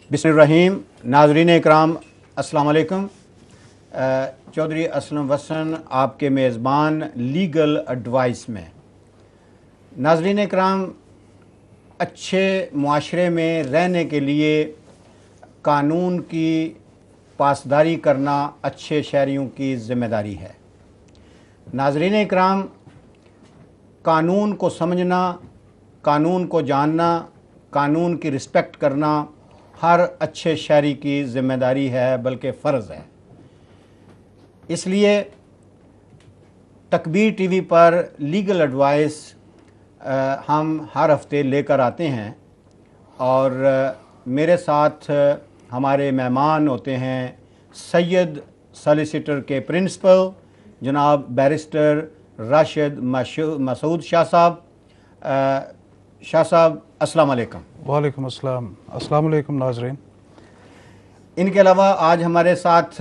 बिस्मिल्लाहिर्रहमानिर्रहीम। नाज़रीन इकराम अस्सलाम वालेकुम। चौधरी असलम वसन आपके मेज़बान लीगल एडवाइस में। नाज़रीन इकराम, अच्छे मुआशरे में रहने के लिए कानून की पासदारी करना अच्छे शहरियों की ज़िम्मेदारी है। नाज़रीन इकराम, कानून को समझना, कानून को जानना, कानून की रिस्पेक्ट करना हर अच्छे शहरी की ज़िम्मेदारी है, बल्कि फ़र्ज़ है। इसलिए तकबीर टीवी पर लीगल एडवाइस हम हर हफ्ते लेकर आते हैं और मेरे साथ हमारे मेहमान होते हैं सैयद सॉलिसिटर के प्रिंसिपल जनाब बैरिस्टर राशिद मसूद शाह साहब। शाह साहब अस्सलाम वालेकुम। वालेकुम अस्सलाम। अस्सलाम वालेकुम नाज़रीन। इनके अलावा आज हमारे साथ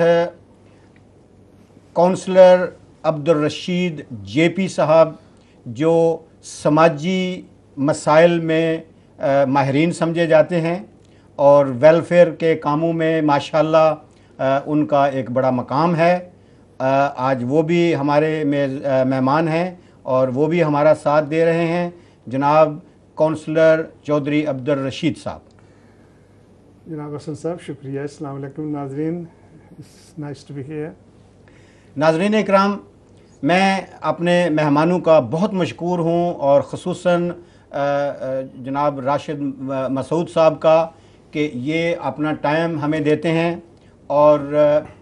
काउंसलर अब्दुल रशीद जेपी साहब, जो समाजी मसाइल में माहिरीन समझे जाते हैं और वेलफेयर के कामों में माशाल्लाह उनका एक बड़ा मकाम है। आज वो भी हमारे मेहमान हैं और वो भी हमारा साथ दे रहे हैं। जनाब काउंसलर चौधरी अब्दुल रशीद साहब। जनाब हसन साहब शुक्रिया। अस्सलाम वालेकुम नाज़रीन, it's nice to be here. नाज़रीन इकराम, मैं अपने मेहमानों का बहुत मशकूर हूँ और ख़ुसूसन जनाब राशिद मसूद साहब का कि ये अपना टाइम हमें देते हैं और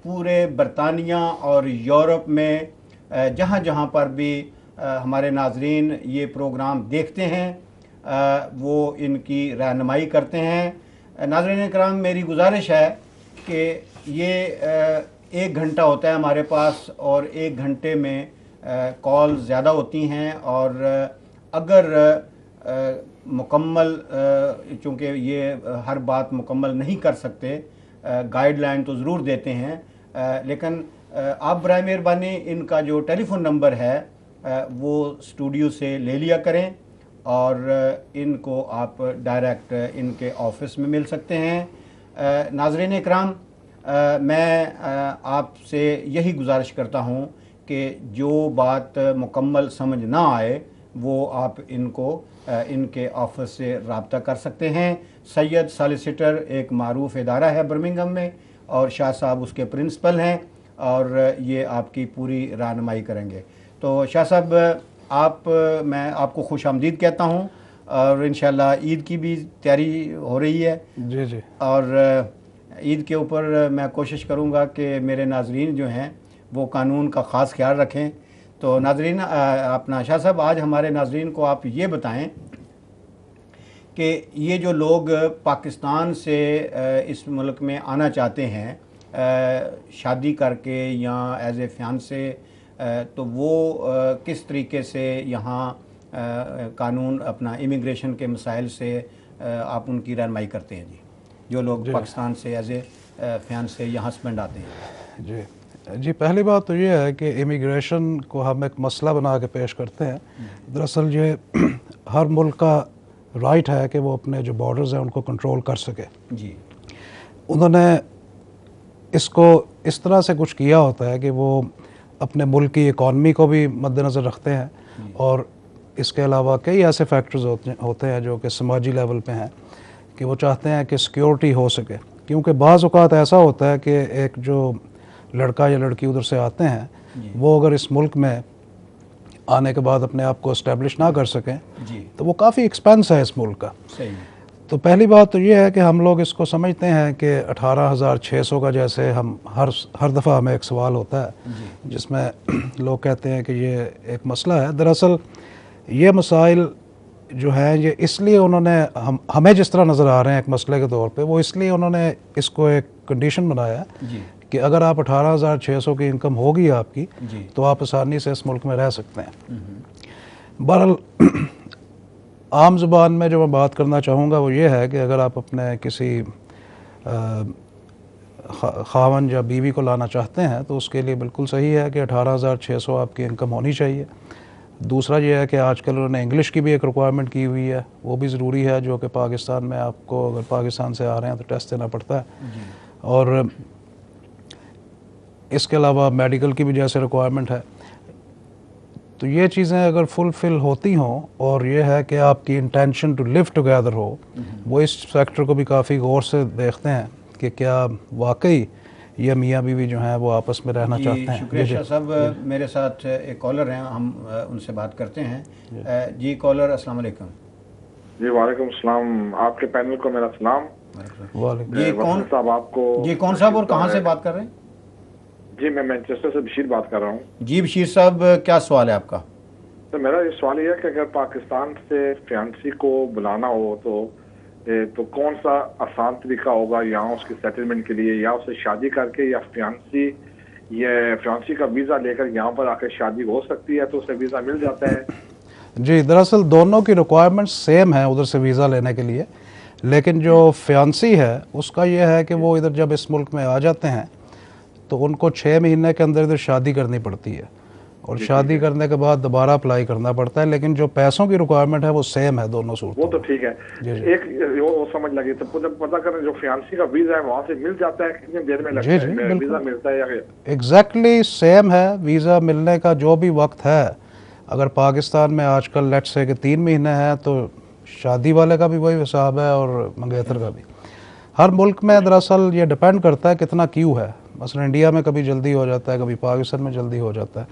पूरे बरतानिया और यूरोप में जहाँ जहाँ पर भी हमारे नाज़रीन ये प्रोग्राम देखते हैं वो इनकी रहनुमाई करते हैं। नाज़रीन इकराम, मेरी गुजारिश है कि ये 1 घंटा होता है हमारे पास और 1 घंटे में कॉल ज़्यादा होती हैं और अगर मुकम्मल, चूँकि ये हर बात मुकम्मल नहीं कर सकते, गाइडलाइन तो ज़रूर देते हैं, लेकिन आप बराए मेहरबानी इनका जो टेलीफ़ोन नंबर है वो स्टूडियो से ले लिया करें और इनको आप डायरेक्ट इनके ऑफिस में मिल सकते हैं। नाज़रीन इकराम, मैं आपसे यही गुजारिश करता हूँ कि जो बात मुकम्मल समझ ना आए वो आप इनको इनके ऑफिस से रब्ता कर सकते हैं। सैयद सॉलिसिटर एक मारूफ इदारा है बर्मिंघम में और शाह साहब उसके प्रिंसिपल हैं और ये आपकी पूरी रहनुमाई करेंगे। तो शाह साहब, मैं आपको खुश आमदीद कहता हूँ और इंशाल्लाह ईद की भी तैयारी हो रही है। जी जी। और ईद के ऊपर मैं कोशिश करूँगा कि मेरे नाजरीन जो हैं वो कानून का ख़ास ख्याल रखें। तो नाजरीन, अपना शाह साहब, आज हमारे नाजरीन को आप ये बताएं कि ये जो लोग पाकिस्तान से इस मुल्क में आना चाहते हैं शादी करके या एज ए फियांसे, तो वो किस तरीके से यहाँ कानून अपना इमिग्रेशन के मसाइल से आप उनकी रहनुमाई करते हैं जी, जो लोग पाकिस्तान से एज ए फियांसे या हस्बैंड आते हैं? जी, पहली बात तो ये है कि इमिग्रेशन को हम एक मसला बना के पेश करते हैं। दरअसल ये हर मुल्क का राइट है कि वो अपने जो बॉर्डर्स हैं उनको कंट्रोल कर सके जी। उन्होंने इसको इस तरह से कुछ किया होता है कि वो अपने मुल्क की इकॉनमी को भी मद्देनज़र रखते हैं और इसके अलावा कई ऐसे फैक्टर्स होते हैं जो कि समाजी लेवल पे हैं कि वो चाहते हैं कि सिक्योरिटी हो सके। क्योंकि बाज़ औक़ात ऐसा होता है कि एक जो लड़का या लड़की उधर से आते हैं वो अगर इस मुल्क में आने के बाद अपने आप को इस्टेब्लिश ना कर सकें तो वो काफ़ी एक्सपेंस है इस मुल्क का। सही। तो पहली बात तो ये है कि हम लोग इसको समझते हैं कि 18,600 का, जैसे हम हर दफ़ा हमें एक सवाल होता है जिसमें लोग कहते हैं कि ये एक मसला है। दरअसल ये मसाइल जो हैं ये इसलिए उन्होंने हमें जिस तरह नज़र आ रहे हैं एक मसले के तौर पे, वो इसलिए उन्होंने इसको एक कंडीशन बनाया है कि अगर आप 18,600 की इनकम होगी आपकी तो आप आसानी से इस मुल्क में रह सकते हैं। बहरहाल आम ज़ुबान में जो मैं बात करना चाहूँगा वो ये है कि अगर आप अपने किसी खावन या बीवी को लाना चाहते हैं तो उसके लिए बिल्कुल सही है कि 18,600 आपकी इनकम होनी चाहिए। दूसरा ये है कि आजकल उन्होंने इंग्लिश की भी एक रिक्वायरमेंट की हुई है, वो भी ज़रूरी है, जो कि पाकिस्तान में आपको अगर पाकिस्तान से आ रहे हैं तो टेस्ट देना पड़ता है। और इसके अलावा मेडिकल की भी जैसे रिक्वायरमेंट है। तो ये चीज़ें अगर फुलफ़िल होती हों और ये है कि आपकी इंटेंशन टू लिव टुगेदर हो, वो इस सेक्टर को भी काफ़ी गौर से देखते हैं कि क्या वाकई ये मियाँ बीवी जो हैं वो आपस में रहना चाहते हैं। शुक्रिया शाह साहब। मेरे साथ एक कॉलर हैं, हम उनसे बात करते हैं। जी कॉलर, अस्सलाम वालेकुम। जी वालेकुम सलाम, आपके पैनल को मेरा सलाम। वालेकुम। जी कौन साहब आपको? जी कौन साहब और कहाँ से बात कर रहे हैं? जी मैं मैनचेस्टर से बशीर बात कर रहा हूँ। जी बशीर साहब, क्या सवाल है आपका? तो मेरा ये सवाल ये है कि अगर पाकिस्तान से फियांसी को बुलाना हो तो कौन सा आसान तरीका होगा यहाँ उसकी सेटलमेंट के लिए, या उसे शादी करके या फियांसी का वीज़ा लेकर यहाँ पर आकर शादी हो सकती है तो उसे वीज़ा मिल जाता है? जी, दरअसल दोनों की रिक्वायरमेंट सेम है उधर से वीज़ा लेने के लिए, लेकिन जो फियांसी है उसका ये है कि वो इधर जब इस मुल्क में आ जाते हैं तो उनको 6 महीने के अंदर इधर शादी करनी पड़ती है, और शादी करने के बाद दोबारा अप्लाई करना पड़ता है, लेकिन जो पैसों की रिक्वायरमेंट है वो सेम है दोनों सूरतों। वो तो ठीक है। एक वो समझ लगी, तो पता करें जो फियांसी का वीज़ा है वहाँ से मिल जाता है, कितनी देर में लगता है वीज़ा मिलता है? या एग्जैक्टली सेम है। वीज़ा मिलने का जो भी वक्त है, अगर पाकिस्तान में आजकल लेट्स से कि 3 महीने हैं तो शादी वाले का भी वही हिसाब है और मंगेतर का भी। हर मुल्क में दरअसल ये डिपेंड करता है कितना क्यू है। मसलन इंडिया में कभी जल्दी हो जाता है, कभी पाकिस्तान में जल्दी हो जाता है,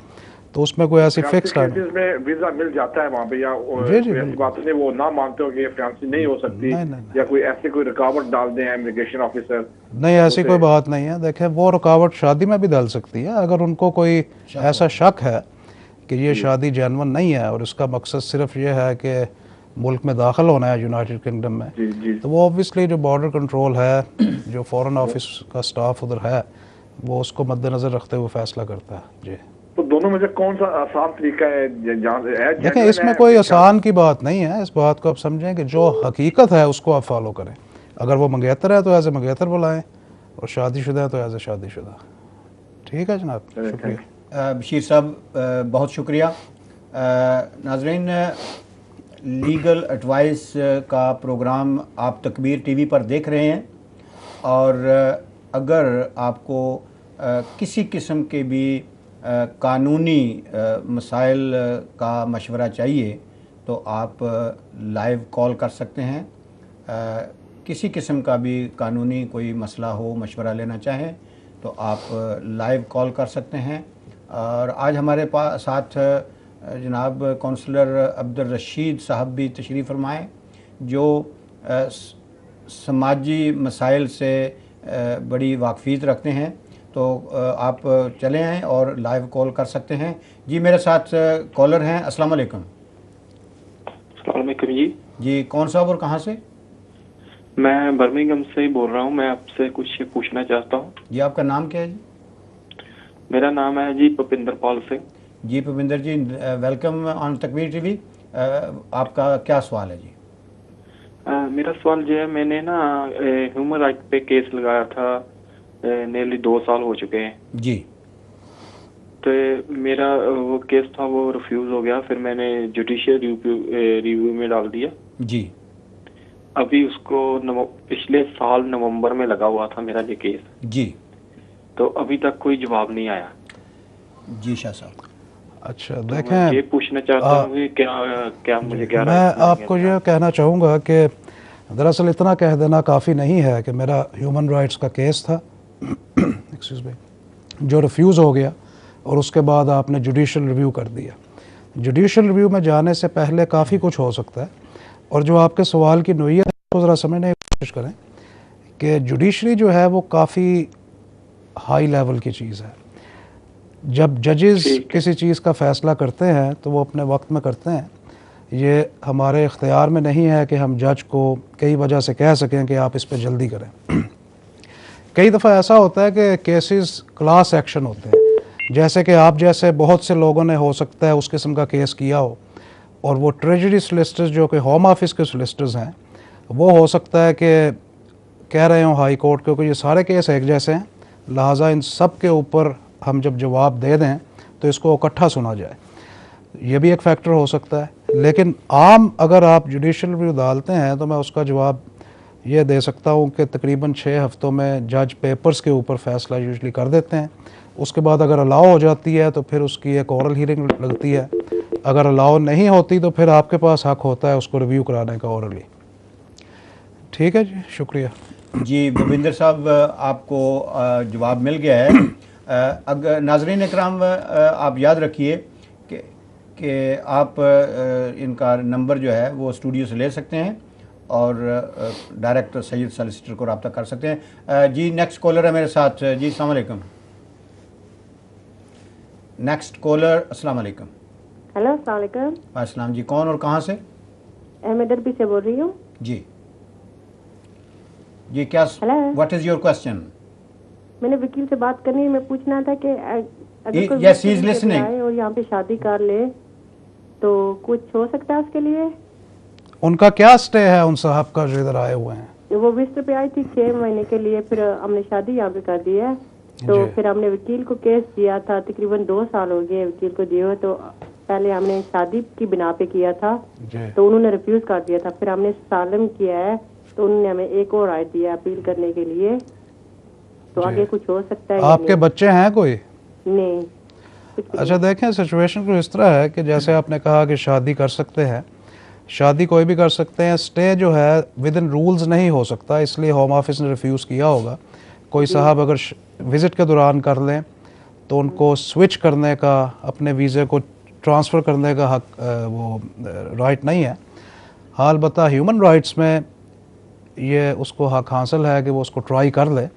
तो उसमें कोई ऐसी फिक्स टाइम में वीज़ा मिल जाता है वहाँ पे, या ऐसी बात नहीं वो ना मानते हो कि फियांसी नहीं हो सकती? नहीं। या कोई ऐसी कोई रुकावट डाल दें इमिग्रेशन ऑफिसर? नहीं, ऐसी कोई बात नहीं है। देखें, वो रुकावट शादी में भी डाल सकती है अगर उनको कोई ऐसा शक है कि ये शादी जेन्युइन नहीं है और इसका मकसद सिर्फ ये है कि मुल्क में दाखिल होना है यूनाइटेड किंगडम में, तो वो ऑब्वियसली जो बॉर्डर कंट्रोल है, जो फॉरेन ऑफिस का स्टाफ उधर है, वो उसको मद्देनज़र रखते हुए फैसला करता है। जी, तो दोनों में से कौन सा आसान तरीका है? देखें, इसमें कोई आसान की बात नहीं है। इस बात को आप समझें कि जो हकीकत है उसको आप फॉलो करें। अगर वो मंगेतर है तो एज ए मंगेतर बुलाएं, और शादीशुदा है तो एज ए शादीशुदा। ठीक है जनाब, शुक्रिया। बशीर साहब बहुत शुक्रिया। नाज़रीन, लीगल एडवाइस का प्रोग्राम आप तकबीर टीवी पर देख रहे हैं, और अगर आपको किसी किस्म के भी कानूनी मसाइल का मशवरा चाहिए तो आप लाइव कॉल कर सकते हैं। किसी किस्म का भी कानूनी कोई मसला हो, मशवरा लेना चाहें तो आप लाइव कॉल कर सकते हैं। और आज हमारे साथ जनाब काउंसलर अब्दुल रशीद साहब भी तशरीफ़ फरमाए, जो समाजी मसाइल से बड़ी वाकफ़ियत रखते हैं। तो आप चले आएँ और लाइव कॉल कर सकते हैं। जी मेरे साथ कॉलर हैं। अस्सलाम वालेकुम। अस्सलाम वालेकुम जी कौन साहब और कहाँ से? मैं बर्मिंघम से बोल रहा हूँ। मैं आपसे कुछ पूछना चाहता हूँ। जी आपका नाम क्या है जी? मेरा नाम है जी भुपिंदर पाल सिंह। जी भुपिंदर जी, वेलकम ऑन तकबीर टीवी। आपका क्या सवाल है जी? मेरा सवाल जो है, मैंने ना ह्यूमन राइट पे केस लगाया था, नियरली 2 साल हो चुके हैं जी। तो मेरा वो केस था वो रिफ्यूज़ हो गया, फिर मैंने जुडिशियल रिव्यू में डाल दिया जी। अभी उसको पिछले साल नवंबर में लगा हुआ था मेरा ये केस जी, तो अभी तक कोई जवाब नहीं आया। जी शाह साहब। अच्छा तो देखें, मैं ये पूछना चाहता हूँ कि क्या मुझे क्या मैं आपको ये कहना चाहूँगा कि दरअसल इतना कह देना काफ़ी नहीं है कि मेरा ह्यूमन राइट्स का केस था एक्सक्यूज़ मी, जो रिफ्यूज़ हो गया और उसके बाद आपने जुडिशल रिव्यू कर दिया। जुडिशल रिव्यू में जाने से पहले काफ़ी कुछ हो सकता है, और जो आपके सवाल की नोयत है तो ज़रा समझने की कोशिश करें कि जुडिशरी जो है वो काफ़ी हाई लेवल की चीज़ है। जब जजेस किसी चीज़ का फ़ैसला करते हैं तो वो अपने वक्त में करते हैं। ये हमारे इख्तियार में नहीं है कि हम जज को कई वजह से कह सकें कि आप इस पर जल्दी करें। कई दफ़ा ऐसा होता है कि केसेस क्लास एक्शन होते हैं, जैसे कि आप जैसे बहुत से लोगों ने हो सकता है उस किस्म का केस किया हो, और वो ट्रेजरी सोलिसिटर्स जो कि होम ऑफिस के सोलिसिटर्स हैं, वो हो सकता है कि कह रहे हों हाई कोर्ट, क्योंकि ये सारे केस एक जैसे हैं, लिहाजा इन सब के ऊपर हम जब जवाब दे दें तो इसको इकट्ठा सुना जाए। ये भी एक फैक्टर हो सकता है। लेकिन आम अगर आप जुडिशल रिव्यू डालते हैं तो मैं उसका जवाब ये दे सकता हूँ कि तकरीबन 6 हफ्तों में जज पेपर्स के ऊपर फैसला यूजली कर देते हैं। उसके बाद अगर अलाउ हो जाती है तो फिर उसकी एक ओरल हियरिंग लगती है। अगर अलाउ नहीं होती तो फिर आपके पास हक होता है उसको रिव्यू कराने का ओरली। ठीक है जी, शुक्रिया जी। भूपिंदर साहब, आपको जवाब मिल गया है। अगर नाजरीन इकराम, आप याद रखिए कि आप इनका नंबर जो है वो स्टूडियो से ले सकते हैं और डायरेक्ट सैयद सॉलिसिटर को रब्ता कर सकते हैं। जी, नेक्स्ट कॉलर है मेरे साथ। जी, अस्सलाम वालेकुम। नेक्स्ट कॉलर, अस्सलाम वालेकुम। हेलो, अस्सलाम वालेकुम। अस्सलाम जी, कौन और कहाँ से? अहमद अरबी से बोल रही हूँ। जी जी, क्या व्हाट इज योर क्वेश्चन? मैंने वकील से बात करनी है। मैं पूछना था कि अगर कोई yes, he is listening. आए और यहाँ पे शादी कर ले तो कुछ हो सकता है उसके लिए? उनका क्या स्टे है उन साहब का जो इधर आए हुए हैं? वो विजिटर पे आई थी 6 महीने के लिए, फिर हमने शादी यहाँ पे कर दी है। तो फिर हमने वकील को केस दिया था, तकरीबन 2 साल हो गए वकील को दिए हुए। तो पहले हमने शादी की बिना पे किया था तो उन्होंने रिफ्यूज कर दिया था। फिर हमने सालम किया है तो उन्होंने हमें एक और राय दिया अपील करने के लिए। तो आगे कुछ हो सकता है? आपके बच्चे हैं कोई? नहीं। अच्छा, देखें सिचुएशन को इस तरह है कि जैसे आपने कहा कि शादी कर सकते हैं, शादी कोई भी कर सकते हैं। स्टे जो है विद इन रूल्स नहीं हो सकता, इसलिए होम ऑफिस ने रिफ्यूज़ किया होगा। कोई साहब अगर विज़िट के दौरान कर लें तो उनको स्विच करने का, अपने वीज़े को ट्रांसफ़र करने का हक वो राइट नहीं है। हाल बता ह्यूमन राइट्स में ये उसको हक हासिल है कि वो उसको ट्राई कर ले।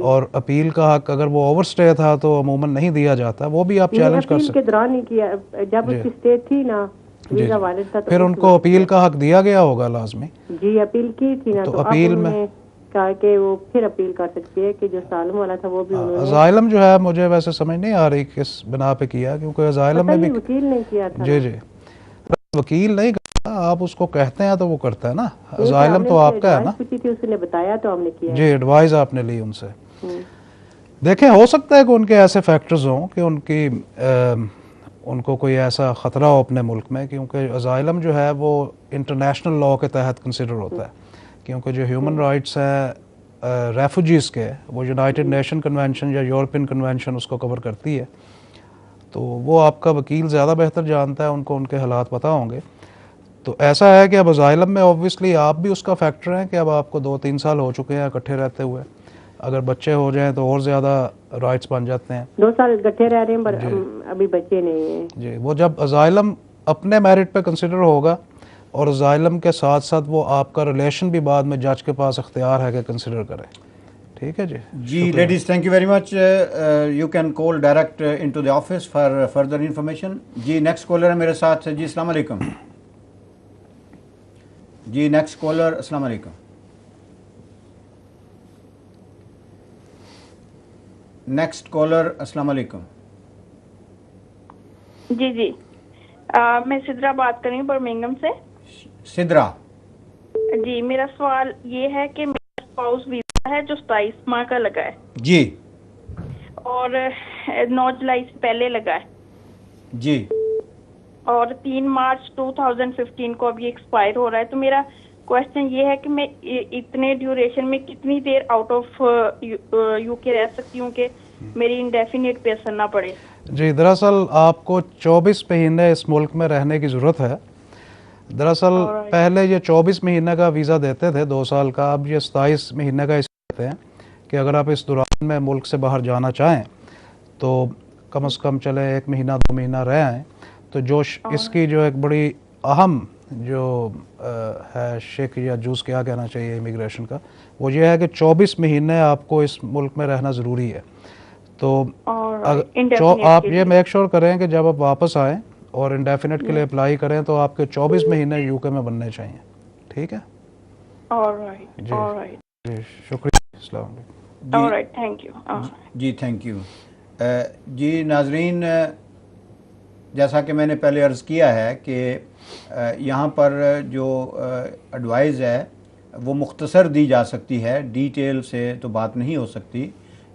और अपील का हक अगर वो ओवरस्टे था तो अमूमन नहीं दिया जाता, वो भी आप चैलेंज कर सकते। के दौरान ही किया, जब उसकी स्टे थी ना, वीजा वालिद था, तो फिर उनको अपील का हक दिया गया होगा लाजमी। जी, अपील की थी ना, तो अपील में कहा कि वो फिर अपील कर सकती है कि जो सालम वाला था वो भी उन्होंने। अजाइलम जो है मुझे वैसे समझ नहीं आ रही किस बिना पे किया, क्योंकि अजाइलम में भी वकील ने किया था। जी जी, वकील नहीं करता, आप उसको कहते हैं तो वो करता है ना। अजाइलम तो आपका है ना। उसने बताया तो हमने किया जी, एडवाइस आपने ली उनसे। देखें, हो सकता है कि उनके ऐसे फैक्टर्स हों कि उनको कोई ऐसा ख़तरा हो अपने मुल्क में, क्योंकि अजाइलम जो है वो इंटरनेशनल लॉ के तहत कंसिडर होता है। क्योंकि जो ह्यूमन राइट्स है रेफ्यूजीज़ के, वो यूनाइटेड नेशन कन्वेंशन या यूरोपियन कन्वेंशन उसको कवर करती है। तो वो आपका वकील ज़्यादा बेहतर जानता है, उनको उनके हालात पता होंगे। तो ऐसा है कि अब अजाइलम में ऑब्वियसली आप भी उसका फैक्टर हैं कि अब आपको 2-3 साल हो चुके हैं इकट्ठे रहते हुए। अगर बच्चे हो जाएं तो और ज़्यादा राइट्स बन जाते हैं। 2 साल इकट्ठे रह रहे हैं पर अभी बच्चे नहीं हैं। जी, वो जब अजाइलम अपने मेरिट पे कंसिडर होगा और अजाइलम के साथ साथ वो आपका रिलेशन भी बाद में जज के पास अख्तियार है कि कंसिडर करें। ठीक है जी। जी ladies, thank you very much. You can call direct into the office for further information. जी, नेक्स्ट कॉलर है मेरे साथ। जी, अस्सलाम वालेकुम। जी, नेक्स्ट कॉलर, अस्सलाम वालेकुम। नेक्स्ट कॉलर, अस्सलाम वालेकुम। जी जी, मैं सिद्रा बात कर रही हूँ बर्मिंघम से। सिद्रा जी, मेरा सवाल ये है कि मेरा स्पाउस वीजा है जो 27 माह का लगा है जी, और 9 जुलाई से पहले लगा है जी, और 3 मार्च 2015 को अभी एक्सपायर हो रहा है। तो मेरा क्वेश्चन ये है कि मैं इतने ड्यूरेशन में कितनी देर आउट ऑफ यूके रह सकती हूँ कि मेरी इंडेफिनिट पे असर ना पड़े। जी, दरअसल आपको 24 महीने इस मुल्क में रहने की ज़रूरत है। दरअसल पहले ये 24 महीने का वीज़ा देते थे 2 साल का, अब ये 27 महीने का इसलिए देते हैं कि अगर आप इस दौरान में मुल्क से बाहर जाना चाहें तो कम से कम चले 1 महीना 2 महीना रह आएँ। तो जो इसकी जो एक बड़ी अहम जो है शेक या जूस क्या कहना चाहिए इमिग्रेशन का, वो ये है कि 24 महीने आपको इस मुल्क में रहना ज़रूरी है। तो आप ये मेक श्योर करें कि जब आप वापस आएँ और इंडेफिनिट के लिए अप्लाई करें तो आपके 24 महीने यूके में बनने चाहिए। ठीक है जी, शुक्रिया। अस्सलाम वालेकुम। Thank you. जी, थैंक यू। जी नाजरीन, जैसा कि मैंने पहले अर्ज़ किया है कि यहाँ पर जो एडवाइस है वो मुख्तसर दी जा सकती है, डिटेल से तो बात नहीं हो सकती।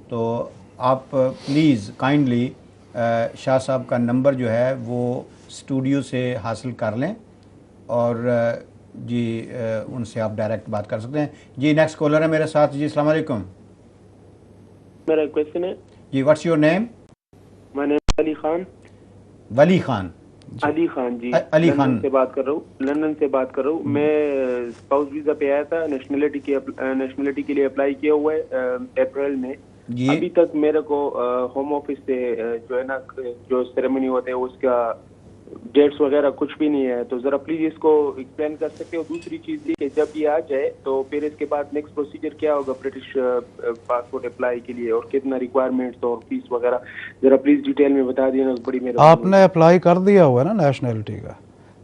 तो आप प्लीज़ काइंडली शाह साहब का नंबर जो है वो स्टूडियो से हासिल कर लें और जी उनसे आप डायरेक्ट बात कर सकते हैं। जी नेक्स्ट कॉलर है मेरे साथ। जी अस्सलाम वालेकुम। मेरा क्वेश्चन है जी what's your name? My name Ali Khan. Wali Khan? Ali Khan ji, Ali Khan London से बात कर रहा हूँ, लंदन से बात कर रहा हूँ। मैं स्पाउस वीजा पे आया था, नेशनलिटी के लिए अप्लाई किया हुआ है अप्रैल में। अभी तक मेरे को होम ऑफिस से जो है ना जो सेरेमनी होते हैं उसका डेट्स वगैरह कुछ भी नहीं है, तो जरा प्लीज इसको एक्सप्लेन कर सकते हो। दूसरी चीज ये कि जब ये आ जाए तो फिर इसके बाद नेक्स्ट प्रोसीजर क्या होगा ब्रिटिश पासपोर्ट अप्लाई के लिए, और कितना रिक्वायरमेंट्स और फीस वगैरह जरा प्लीज डिटेल में बता देना, बड़ी मेरा। आपने अप्लाई कर दिया हुआ है ना नेशनलिटी का?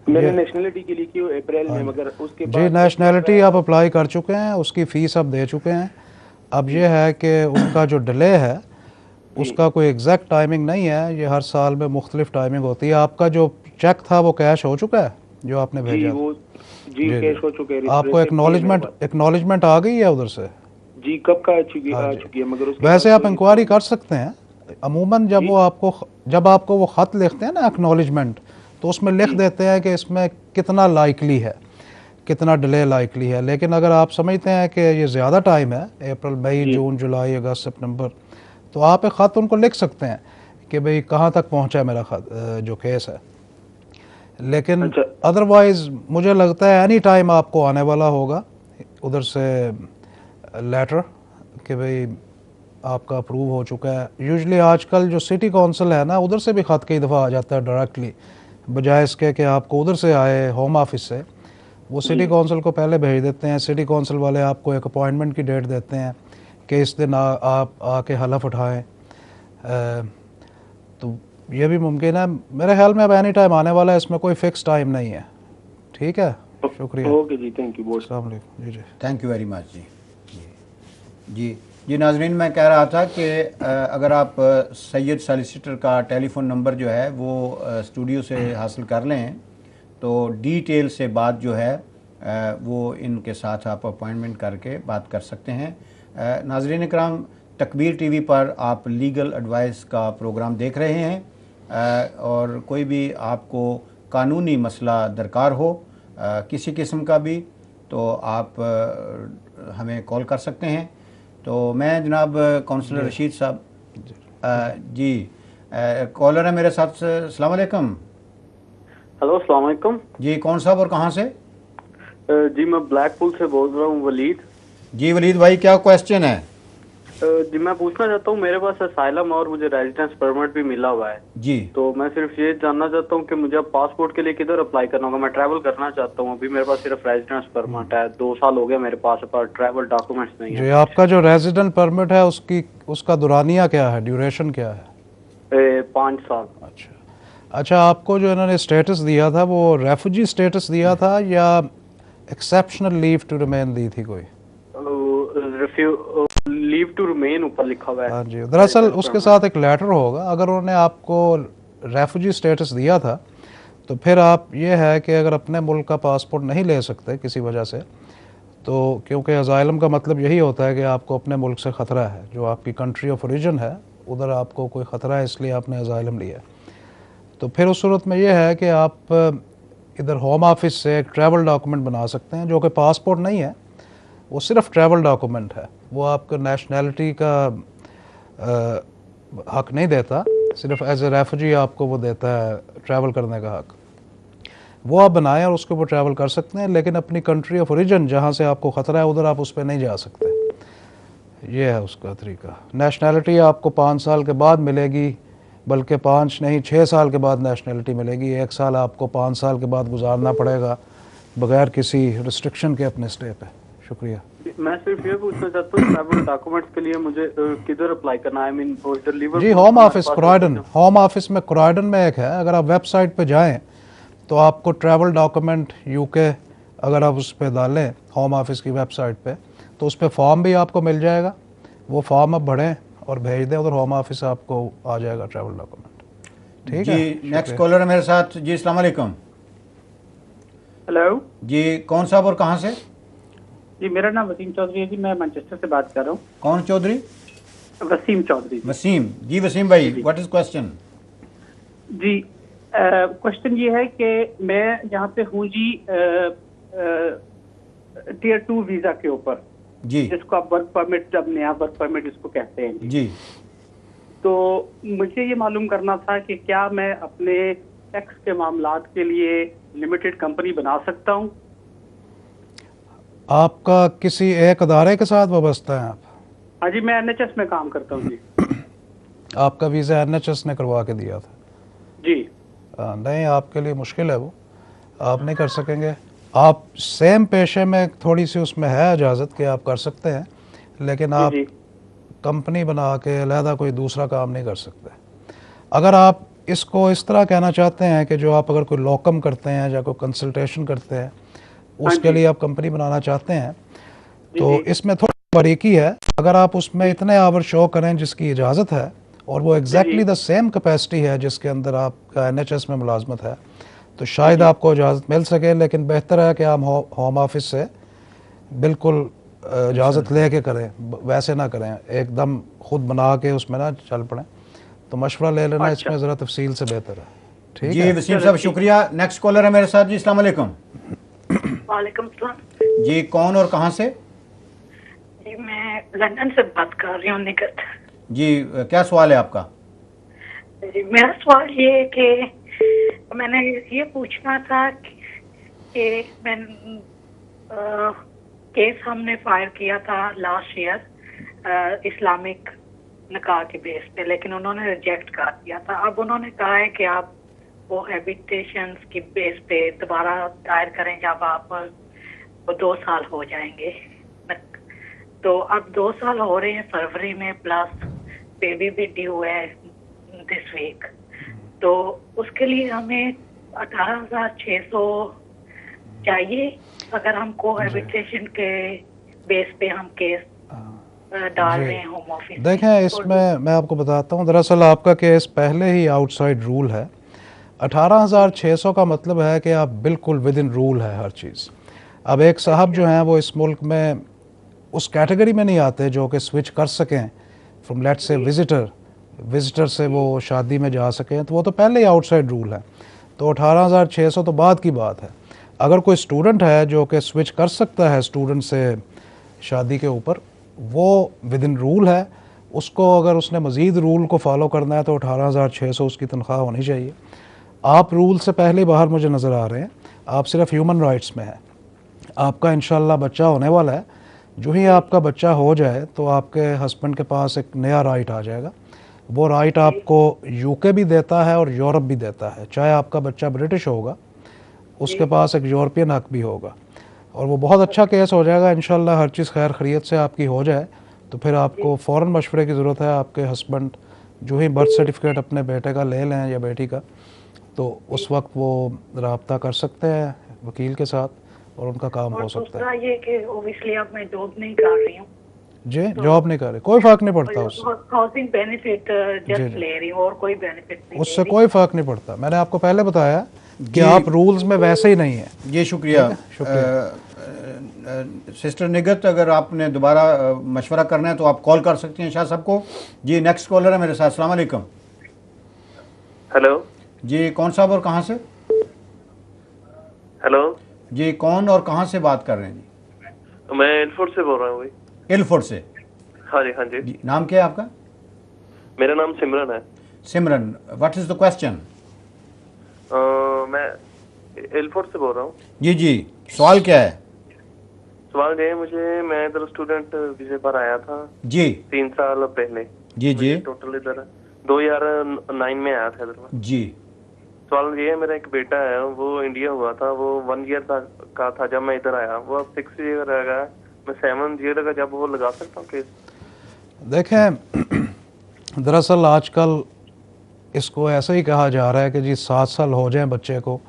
मैंने नेशनलिटी के लिए की अप्रैल में, मगर उसके जी नेशनलिटी आप अप्लाई कर चुके हैं, उसकी फ़ीस आप दे चुके हैं। अब ये है कि उनका जो डिले है उसका कोई एग्जैक्ट टाइमिंग नहीं है, ये हर साल में मुख्तलिफ टाइमिंग होती है। आपका जो चेक था वो कैश हो चुका है जो आपने भेजा? जी कैश हो चुके हैं। आपको एक्नॉलेजमेंट आ गई है उधर से? जी कब का आ चुकी है, मगर वैसे आप इंक्वायरी कर सकते हैं। अमूमन जब आपको वो ख़त लिखते हैं ना एक्नॉलेजमेंट, तो उसमें लिख देते हैं कि इसमें कितना लाइकली है, कितना डिले लाइकली है। लेकिन अगर आप समझते हैं कि ये ज़्यादा टाइम है, अप्रैल मई जून जुलाई अगस्त सितंबर, तो आप एक ख़त उनको लिख सकते हैं कि भाई कहाँ तक पहुँचा है मेरा ख़त जो केस है। लेकिन अदरवाइज़ मुझे लगता है एनी टाइम आपको आने वाला होगा उधर से लेटर कि भाई आपका अप्रूव हो चुका है। यूजुअली आजकल जो सिटी काउंसिल है ना, उधर से भी ख़त कई दफ़ा आ जाता है डायरेक्टली, बजाय इसके कि आपको उधर से आए होम ऑफिस से। वो सिटी काउंसिल को पहले भेज देते हैं, सिटी काउंसिल वाले आपको एक अपॉइंटमेंट की डेट देते हैं कि इस दिन आप आके हलफ उठाएं। तो ये भी मुमकिन है। मेरे ख्याल में अब एनी टाइम आने वाला है, इसमें कोई फिक्स टाइम नहीं है। ठीक है, शुक्रिया। ओके जी, थैंक यू। अस्सलाम वालेकुम। जी जी थैंक यू वेरी मच। जी नाजरीन, मैं कह रहा था कि अगर आप सैयद सॉलिसिटर का टेलीफ़ोन नंबर जो है वो स्टूडियो से हासिल कर लें तो डिटेल से बात जो है वो इनके साथ आप अपॉइंटमेंट करके बात कर सकते हैं। नाजरीन इकराम, तकबीर टीवी पर आप लीगल एडवाइस का प्रोग्राम देख रहे हैं और कोई भी आपको कानूनी मसला दरकार हो किसी किस्म का भी, तो आप हमें कॉल कर सकते हैं। तो मैं जनाब काउंसलर रशीद साहब जी कॉलर है मेरे साथ। अस्सलाम वालेकुम। हेलो अस्सलाम वालेकुम जी, कौन साहब और कहाँ से? जी मैं ब्लैकपूल से बोल रहा हूँ, वलीद। जी वलीद भाई, क्या क्वेश्चन है? जी मैं पूछना चाहता हूँ, मेरे पास असाइलम और मुझे रेजिडेंस परमिट भी मिला हुआ है जी, तो मैं सिर्फ ये जानना चाहता हूँ कि मुझे अब पासपोर्ट के लिए किधर अप्लाई करना होगा? मैं ट्रैवल करना चाहता हूँ, अभी मेरे पास सिर्फ रेजिडेंस परमिट है, 2 साल हो गए मेरे पास, पर ट्रैवल डॉक्यूमेंट्स नहीं है। जी, आपका जो रेजिडेंट परमिट है उसका दुरानिया क्या है, ड्यूरेशन क्या है? 5 साल। अच्छा, आपको जो इन्होंने स्टेटस दिया था वो रेफ्यूजी स्टेटस दिया था या एक्सेप्शनल लीव टू रिमेन दी थी कोई? लीव टू रिमेन ऊपर लिखा हुआ है। हाँ जी, दरअसल उसके साथ एक लेटर होगा। अगर उन्होंने आपको रेफ्यूजी स्टेटस दिया था तो फिर आप ये है कि अगर अपने मुल्क का पासपोर्ट नहीं ले सकते किसी वजह से, तो क्योंकि असाइलम का मतलब यही होता है कि आपको अपने मुल्क से ख़तरा है, जो आपकी कंट्री ऑफ ओरिजिन है उधर आपको कोई ख़तरा है, इसलिए आपने असाइलम लिया। तो फिर उस सूरत में यह है कि आप इधर होम ऑफिस से एक ट्रैवल डॉक्यूमेंट बना सकते हैं जो कि पासपोर्ट नहीं है, वो सिर्फ ट्रैवल डॉक्यूमेंट है। वो आपको नेशनैलिटी का हक नहीं देता, सिर्फ एज ए रेफ्यूजी आपको वो देता है ट्रैवल करने का हक। वो आप बनाएं और उसके ऊपर ट्रैवल कर सकते हैं, लेकिन अपनी कंट्री ऑफ ओरिजिन जहाँ से आपको ख़तरा है उधर आप उस पर नहीं जा सकते। ये है उसका तरीका। नेशनैलिटी आपको 5 साल के बाद मिलेगी, बल्कि 5 नहीं 6 साल के बाद नेशनैलिटी मिलेगी। 1 साल आपको 5 साल के बाद गुजारना पड़ेगा बगैर किसी रिस्ट्रिक्शन के अपने स्टे पे। शुक्रिया। मैं सिर्फ ये पूछना चाहता हूँ, ट्रैवल डॉक्यूमेंट्स के लिए मुझे किधर अप्लाई करना है? आई मीन इधर लिवरपूल? जी, home office Croydon, home office में क्रॉयडन में एक है। अगर आप वेबसाइट पे जाएं तो आपको ट्रैवल डॉक्यूमेंट यूके अगर आप उस पर डालें होम ऑफिस की वेबसाइट पे, तो उस पर फॉर्म भी आपको मिल जाएगा। वो फॉर्म आप भरें और भेज दें, उधर होम ऑफिस आपको आ जाएगा ट्रैवल डॉक्यूमेंट। ठीक है जी, नेक्स्ट कॉलर है मेरे साथ। जी अस्सलाम वालेकुम। हेलो जी, कौन साहब और कहाँ से? जी मेरा नाम वसीम चौधरी है जी, मैं मैनचेस्टर से बात कर रहा हूँ। कौन चौधरी? वसीम चौधरी। वसीम जी, वसीम भाई व्हाट इज क्वेश्चन? जी, क्वेश्चन ये है कि मैं यहाँ पे हूँ जी टियर 2 वीजा के ऊपर, जी जिसको आप वर्क परमिट, जब नया वर्क परमिट जिसको कहते हैं जी। तो मुझे ये मालूम करना था कि क्या मैं अपने टैक्स के मामलात के लिए लिमिटेड कंपनी बना सकता हूँ? आपका किसी एक अदारे के साथ वाबस्ता है आप? हाँ जी, मैं NHS में काम करता हूँ जी। आपका वीज़ा NHS ने करवा के दिया था? जी। नहीं, आपके लिए मुश्किल है, वो आप नहीं कर सकेंगे। आप सेम पेशे में थोड़ी सी उसमें है इजाज़त कि आप कर सकते हैं, लेकिन आप कंपनी बना के अलहदा कोई दूसरा काम नहीं कर सकते। अगर आप इसको इस तरह कहना चाहते हैं कि जो आप अगर कोई लॉकम करते हैं या कोई कंसल्टेशन करते हैं उसके लिए आप कंपनी बनाना चाहते हैं, तो इसमें थोड़ी बारीकी है। अगर आप उसमें इतने आवर शो करें जिसकी इजाज़त है और वो एग्जैक्टली द सेम कैपेसिटी है जिसके अंदर आपका NHS में मुलाजमत है, तो शायद आपको इजाज़त मिल सके। लेकिन बेहतर है कि आप होम ऑफिस से बिल्कुल इजाज़त ले के करें, वैसे ना करें एकदम खुद बना के उसमें ना चल पड़ें। तो मशवरा ले लेना इसमें ज़रा तफसील से बेहतर है। ठीक जी है वसीम साहब, शुक्रिया। नेक्स्ट कॉलर है मेरे साथ जी। अस्सलाम वालेकुम। वालेकुम सलाम जी, कौन और कहाँ से? जी, मैं लंदन से बात कर रही हूँ निकट। जी, क्या सवाल है आपका? जी, मेरा सवाल ये है कि मैंने ये पूछना था कि मैं केस हमने फायर किया था लास्ट ईयर इस्लामिक निकाह के बेस पे, लेकिन उन्होंने रिजेक्ट कर दिया था। अब उन्होंने कहा है कि आप वो हैबिटेशन की बेस पे दोबारा दायर करें जब आप वो 2 साल हो जाएंगे। तो अब 2 साल हो रहे हैं फरवरी में, प्लस बेबी भी ड्यू है दिस वीक। तो उसके लिए हमें 18,600 चाहिए अगर हम कोहैबिटेशन के बेस पे हम केस डाल रहे हैं होम ऑफिस। देखें, इसमें मैं आपको बताता हूँ, दरअसल आपका केस पहले ही आउटसाइड रूल है। 18,600 का मतलब है कि आप बिल्कुल विद इन रूल है हर चीज़। अब एक साहब जो हैं वो इस मुल्क में उस कैटेगरी में नहीं आते जो कि स्विच कर सकें फ्रॉम लेट्स से विजिटर से वो शादी में जा सकें, तो वो तो पहले ही आउटसाइड रूल है। तो 18,600 तो बाद की बात है। अगर कोई स्टूडेंट है जो कि स्विच कर सकता है स्टूडेंट से शादी के ऊपर, वो विद इन रूल है। उसको अगर उसने मज़ीद रूल को फॉलो करना है तो 18,600 उसकी तनख्वाह होनी चाहिए। आप रूल से पहले बाहर मुझे नज़र आ रहे हैं, आप सिर्फ ह्यूमन राइट्स में हैं। आपका इंशाल्लाह बच्चा होने वाला है। जो ही आपका बच्चा हो जाए तो आपके हस्बैंड के पास एक नया राइट आ जाएगा। वो राइट आपको UK भी देता है और यूरोप भी देता है। चाहे आपका बच्चा ब्रिटिश होगा, उसके पास एक यूरोपियन हक भी होगा, और वो बहुत अच्छा केस हो जाएगा इंशाल्लाह। हर चीज़ खैर खैरियत से आपकी हो जाए तो फिर आपको फ़ौरन मशवरे की ज़रूरत है। आपके हस्बैंड जो ही बर्थ सर्टिफिकेट अपने बेटे का ले लें या बेटी का, तो उस वक्त वो रब्ता कर सकते हैं वकील के साथ और उनका काम हो सकता है। ये कि ओब्वियसली अब मैं जॉब नहीं कर रही हूँ जी, जॉब नहीं कर रहे, कोई फ़र्क नहीं पड़ता उससे। हाउसिंग बेनिफिट जस्ट ले रही हूँ और कोई बेनिफिट नहीं, उससे कोई फ़र्क नहीं पड़ता। मैंने आपको पहले बताया कि आप रूल्स में वैसे ही नहीं है। जी शुक्रिया। सिस्टर निगत, अगर आपने दोबारा मशवरा करना है तो आप कॉल कर सकती हैं शाह साहब को। जी, नेक्स्ट कॉलर है मेरे साथ। अस्सलाम वालेकुम। हेलो जी, कौन साहब और कहाँ से? हेलो जी, कौन और कहाँ से बात कर रहे हैं जी? मैं एलफोर्ड से बोल रहा हूँ भाई। एलफोर्ड से? हाँ जी, हाँ जी। नाम क्या है आपका? मेरा नाम सिमरन है। सिमरन, व्हाट इज द क्वेश्चन? मैं एलफोर्ड से बोल रहा हूँ। जी जी, सवाल क्या है? सवाल ये है, मैं इधर स्टूडेंट वीजे पर आया था जी 3 साल पहले। जी जी, टोटल इधर 2009 में आया था इधर जी। सवाल ये है, मेरा एक बेटा है, वो इंडिया हुआ था, वो 1 ईयर का था जब मैं इधर आया। वो अब 6 ईयर रह गया, मैं 7 ईयर का जब वो लगा सकता हूँ केस? देखें, दरअसल आजकल इसको ऐसा ही कहा जा रहा है कि जी 7 साल हो जाएं बच्चे को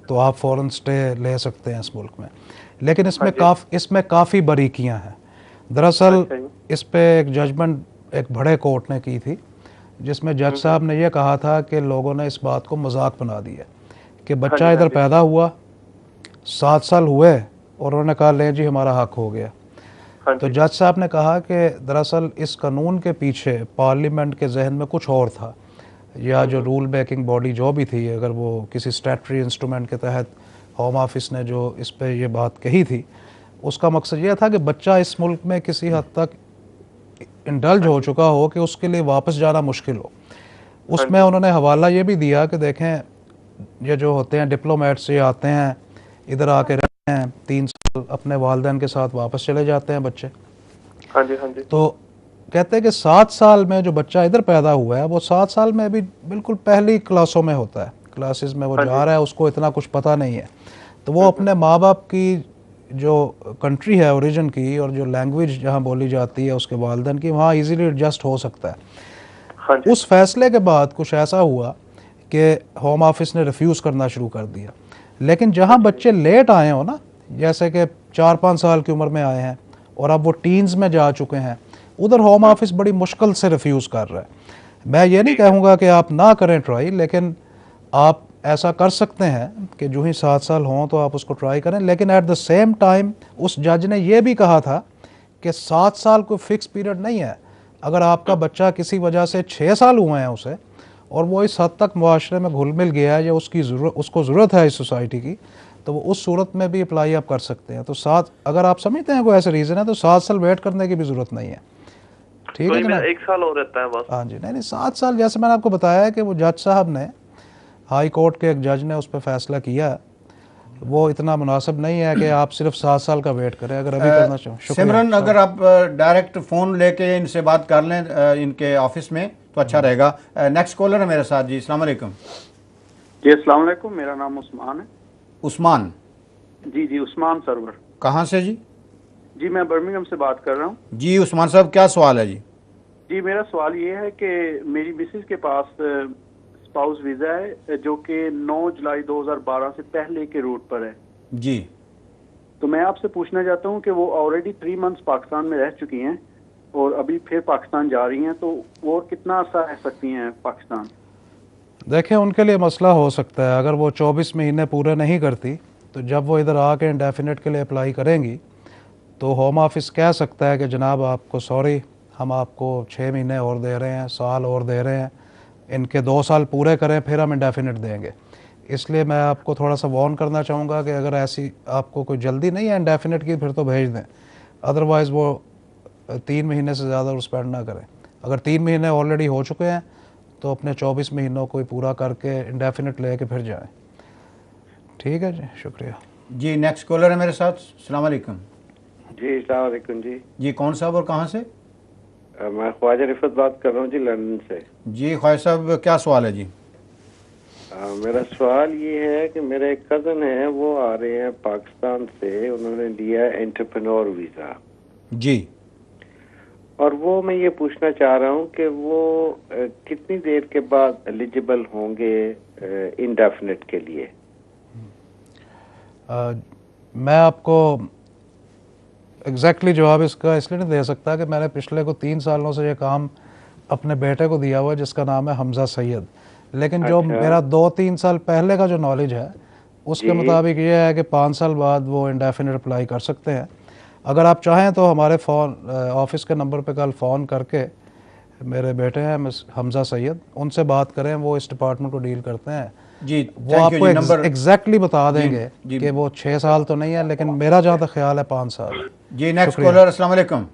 तो आप फ़ौरन स्टे ले सकते हैं इस मुल्क में, लेकिन इसमें काफ़ी बारीकियां हैं। दरअसल इस पे एक जजमेंट एक बड़े कोर्ट ने की थी, जिसमें जज साहब ने यह कहा था कि लोगों ने इस बात को मजाक बना दिया कि बच्चा इधर पैदा हुआ, 7 साल हुए और उन्होंने कहा ले जी हमारा हक हो गया। तो जज साहब ने कहा कि दरअसल इस कानून के पीछे पार्लियामेंट के जहन में कुछ और था। या जो रूल मेकिंग बॉडी जो भी थी, अगर वो किसी स्टैट्यूटरी इंस्ट्रूमेंट के तहत होम ऑफिस ने जो इस पे ये बात कही थी, उसका मकसद ये था कि बच्चा इस मुल्क में किसी हद तक इंडल्ज हो चुका हो कि उसके लिए वापस जाना मुश्किल हो। उसमें उन्होंने हवाला ये भी दिया कि देखें, ये जो होते हैं डिप्लोमेट्स, ये आते हैं इधर आके रहते हैं 3 साल, अपने वालिदैन के साथ वापस चले जाते हैं बच्चे। हाँ जी, हाँ जी। तो कहते हैं कि 7 साल में जो बच्चा इधर पैदा हुआ है वो 7 साल में अभी बिल्कुल पहली क्लासों में होता है, क्लासेस में वो जा रहा है, उसको इतना कुछ पता नहीं है। तो वो अपने माँ बाप की जो कंट्री है ओरिजिन की और जो लैंग्वेज जहाँ बोली जाती है उसके वालिदैन की, वहाँ इजीली एडजस्ट हो सकता है। उस फैसले के बाद कुछ ऐसा हुआ कि होम ऑफिस ने रिफ्यूज़ करना शुरू कर दिया। लेकिन जहाँ बच्चे लेट आए हो ना, जैसे कि 4-5 साल की उम्र में आए हैं और अब वो टीन्स में जा चुके हैं, उधर होम ऑफिस बड़ी मुश्किल से रिफ्यूज़ कर रहा है। मैं ये नहीं कहूँगा कि आप ना करें ट्राई, लेकिन आप ऐसा कर सकते हैं कि जो ही 7 साल हों तो आप उसको ट्राई करें। लेकिन एट द सेम टाइम उस जज ने यह भी कहा था कि 7 साल कोई फिक्स पीरियड नहीं है। अगर आपका बच्चा किसी वजह से 6 साल हुए हैं उसे, और वो इस हद तक मुआशरे में घुल मिल गया है या उसको ज़रूरत है इस सोसाइटी की, तो वो उस सूरत में भी अप्लाई आप कर सकते हैं। तो 7, अगर आप समझते हैं कोई ऐसे रीज़न है तो 7 साल वेट करने की भी ज़रूरत नहीं है। ठीक है ना? 1 साल और रहता है बस। हाँ जी, नहीं 7 साल, जैसे मैंने आपको बताया है कि वो जज साहब ने, हाई कोर्ट के एक जज ने उस पर फैसला किया, वो इतना मुनासिब नहीं है कि आप सिर्फ 7 साल का वेट करें अगर अभी करना चाहो। सिमरन, अगर आप डायरेक्ट फ़ोन लेके इनसे बात कर लें इनके ऑफिस में तो अच्छा रहेगा। नेक्स्ट कॉलर है मेरे साथ जी। अस्सलाम वालेकुम। जी अस्सलाम वालेकुम, मेरा नाम उस्मान है। उस्मान? जी उस्मान सरवर। कहाँ से जी? जी मैं बर्मिंघम से बात कर रहा हूँ। जी उस्मान साहब, क्या सवाल है जी? जी मेरा सवाल ये है कि मेरी मिसेज के पास स्पाउस वीज़ा है जो कि 9 जुलाई 2012 से पहले के रूट पर है जी। तो मैं आपसे पूछना चाहता हूँ कि वो ऑलरेडी 3 मंथ्स पाकिस्तान में रह चुकी हैं और अभी फिर पाकिस्तान जा रही हैं, तो वो और कितना अर्सा रह सकती हैं पाकिस्तान? देखें, उनके लिए मसला हो सकता है अगर वो 24 महीने पूरे नहीं करती, तो जब वो इधर आके इंडेफिनेट के लिए अप्लाई करेंगी तो होम ऑफिस कह सकता है कि जनाब आपको सॉरी, हम आपको 6 महीने और दे रहे हैं, साल और दे रहे हैं, इनके 2 साल पूरे करें फिर हम इंडेफिनेट देंगे। इसलिए मैं आपको थोड़ा सा वार्न करना चाहूँगा कि अगर ऐसी आपको कोई जल्दी नहीं है इंडेफिनेट की, फिर तो भेज दें, अदरवाइज़ वो 3 महीने से ज़्यादा स्पेंड ना करें। अगर 3 महीने ऑलरेडी हो चुके हैं तो अपने 24 महीनों को पूरा करके इंडेफिनेट लेके फिर जाएं। ठीक है जी, शुक्रिया जी। नेक्स्ट कॉलर है मेरे साथ। अस्सलाम वालेकुम। जी अस्सलाम वालेकुम जी। जी कौन साहब और कहाँ से? मैं ख्वाजा रिफत बात कर रहा हूँ जी, लंदन से। जी ख्वाजा साहब, क्या सवाल है जी? मेरा सवाल ये है कि मेरे एक कज़न है, वो आ रहे हैं पाकिस्तान से, उन्होंने लिया एंटरप्रेन्योर वीज़ा जी, और वो मैं ये पूछना चाह रहा हूँ कि वो कितनी देर के बाद एलिजिबल होंगे इंडेफिनेट के लिए? मैं आपको एग्जैक्टली जवाब इसका इसलिए नहीं दे सकता कि मैंने पिछले को 3 सालों से ये काम अपने बेटे को दिया हुआ है जिसका नाम है हमजा सैयद। लेकिन जो मेरा 2-3 साल पहले का जो नॉलेज है उसके मुताबिक ये है कि 5 साल बाद वो इंडेफिनेट अप्लाई कर सकते हैं। अगर आप चाहें तो हमारे फ़ोन ऑफिस के नंबर पे कल फ़ोन करके, मेरे बेटे हैं हमजा सैयद, उनसे बात करें, वो इस डिपार्टमेंट को डील करते हैं जी। वो आपको एग्जैक्टली बता देंगे कि वो 6 साल तो नहीं है, लेकिन मेरा जहाँ तक ख्याल है 5 साल। जी नेक्स्ट कॉलर। अस्सलाम वालेकुम।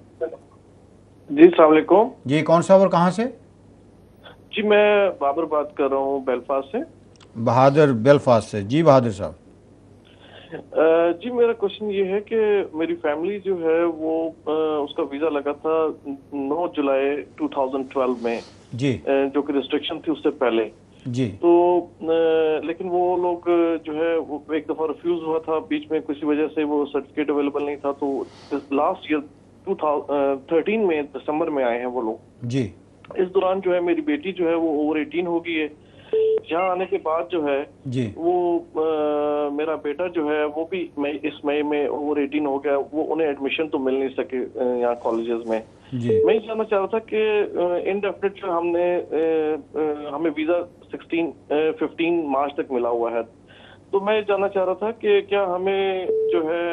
जी अस्सलाम वालेकुम। जी कौन साहब और कहाँ से? जी मैं बहादुर बात कर रहा हूँ बेलफास्ट से। बहादुर बेलफास्ट से। जी बहादुर साहब। जी मेरा क्वेश्चन ये है कि मेरी फैमिली जो है वो उसका वीजा लगा था 9 जुलाई 2012 में जी, जो कि रिस्ट्रिक्शन थी उससे पहले जी। तो लेकिन वो लोग जो है वो एक दफा रिफ्यूज हुआ था, बीच में किसी वजह से वो सर्टिफिकेट अवेलेबल नहीं था, तो लास्ट ईयर 2013 में दिसंबर में आए हैं वो लोग जी। इस दौरान जो है मेरी बेटी जो है वो ओवर 18 हो गई है। यहाँ आने के बाद जो है जी वो मेरा बेटा जो है वो भी इस मई में ओवर 18 हो गया, वो उन्हें एडमिशन तो मिल नहीं सके यहाँ कॉलेजेस में जी। मैं जानना चाह रहा था कि इनडेफिनेट जो हमें वीजा 15 मार्च तक मिला हुआ है, तो मैं जानना चाह रहा था कि क्या हमें जो है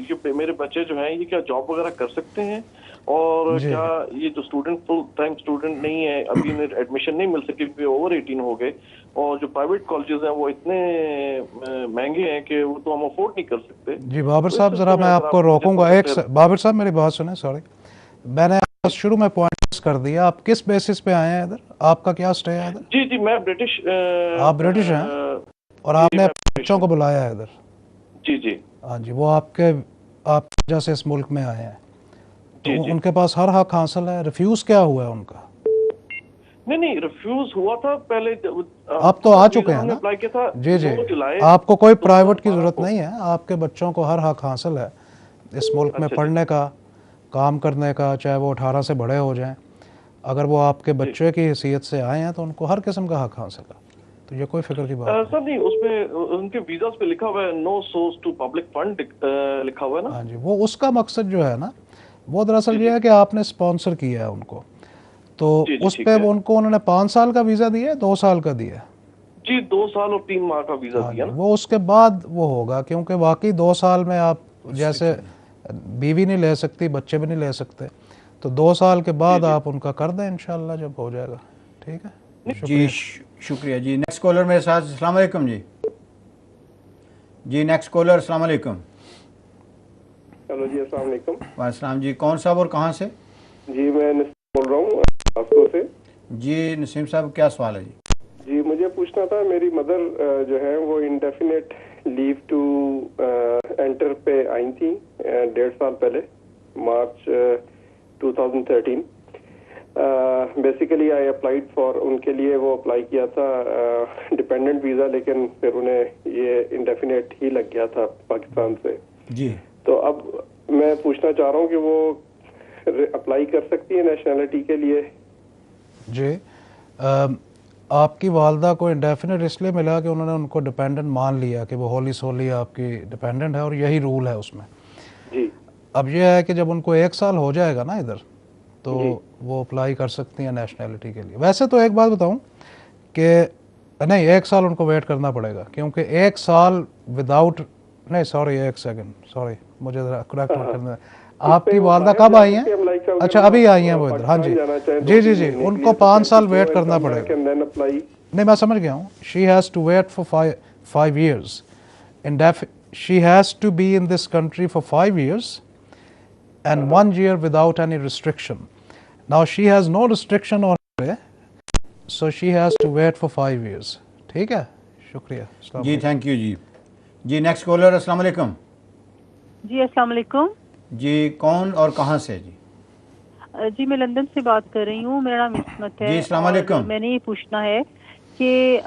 ये मेरे बच्चे जो हैं ये क्या जॉब वगैरह कर सकते हैं और क्या ये जो स्टूडेंट फुल टाइम स्टूडेंट नहीं है, अभी इन्हें एडमिशन नहीं मिल सकी क्योंकि ओवर 18 हो गए, और जो प्राइवेट कॉलेजेस हैं वो इतने महंगे हैं कि वो तो हम अफोर्ड नहीं कर सकते। जी बाबर साहब, ज़रा मैं आपको रोकूंगा बाबर साहब मेरी बात सुने, सॉरी, मैंने शुरू में पॉइंट्स कर दिया, आप किस बेसिस पे आए हैं इधर, आपका क्या स्टे है इधर? जी जी मैं ब्रिटिश। आप ब्रिटिश हैं और आपने बच्चों को बुलाया है इधर? जी जी हाँ जी, वो आपके आप वजह से इस मुल्क में आए हैं तो उनके पास हर हक हासिल है, रिफ्यूज़ क्या हुआ है उनका? नहीं रिफ्यूज हुआ था पहले, आप तो आ चुके हैं ना? जी जी, आपको कोई प्राइवेट की जरूरत नहीं है, आपके बच्चों को हर हक हासिल है इस मुल्क में पढ़ने का, काम करने का, चाहे वो 18 से बड़े हो जाएं। अगर वो आपके बच्चे की हैसियत से आए हैं तो उनको हर किस्म का हक हासिल है, तो ये कोई फिक्र की बात सर नहीं, उसमें उनके वीजा पे लिखा हुआ है no source to public fund लिखा हुआ है ना। हाँ जी, वो उसका मकसद जो है ना, वो दरअसल ये है कि आपने स्पॉन्सर किया है उनको, तो उस पे उनको उन्होंने 5 साल का वीज़ा दिया है, 2 साल का दिया है? जी 2 साल और 3 माह का वीज़ा दिया ना। वो उसके बाद वो होगा, क्योंकि वाकई 2 साल में आप जैसे बीवी नहीं ले सकती, बच्चे भी नहीं ले सकते, तो 2 साल के बाद आप उनका कर दें इंशाल्लाह जब हो जाएगा। ठीक है जी, शुक्रिया जी। नेक्स्ट कॉलर मेरे साथ। अस्सलाम वालेकुम जी। जी नेक्स्ट कॉलर, अस्सलाम वालेकुम। हेलो जी, अस्सलाम वालेकुम। वालेकुम जी, कौन साहब और कहाँ से? जी मैं नसीम बोल रहा हूँ आपको से। जी नसीम साहब, क्या सवाल है जी? जी मुझे पूछना था, मेरी मदर जो है वो इंडेफिनेट लीव टू एंटर पे आई थी 1.5 साल पहले, मार्च 2013। बेसिकली आई अप्लाइड फॉर, उनके लिए वो अप्लाई किया था डिपेंडेंट वीज़ा, लेकिन फिर उन्हें ये इंडेफिनेट ही लग गया था पाकिस्तान से जी। तो अब मैं पूछना चाह रहा हूँ कि वो अप्लाई कर सकती है नेशनैलिटी के लिए? जी आपकी वालदा को इंडेफिनेट इसलिए मिला कि उन्होंने उनको डिपेंडेंट मान लिया कि वो होली सोली आपकी डिपेंडेंट है, और यही रूल है उसमें जी। अब यह है कि जब उनको 1 साल हो जाएगा ना इधर, तो वो अप्लाई कर सकती हैं नेशनैलिटी के लिए। वैसे तो एक बात बताऊं कि नहीं, 1 साल उनको वेट करना पड़ेगा, क्योंकि 1 साल विदाउट, नहीं सॉरी 1 सेकंड, सॉरी मुझे ज़रा करेक्ट करना। आपकी वालदा कब आई हैं? अच्छा अभी आई हैं वो इधर। हाँ जी जी जी जी, उनको 5 साल वेट करना पड़ेगा। नहीं मैं समझ गया हूँ। She has to wait for 5 years, she has to be in this country for 5 years and 1 year without any restriction. Now she has no restriction on her, so she has to wait for 5 years. ठीक है, शुक्रिया जी, thank you जी। जी next caller, अस्सलाम वालेकुम। जी अस्सलाम वालेकुम। जी कौन और कहाँ से? जी मैं लंदन से बात कर रही हूँ, मेरा नाम इस्मत है। जी अस्सलाम वालेकुम। मैंने ये पूछना है कि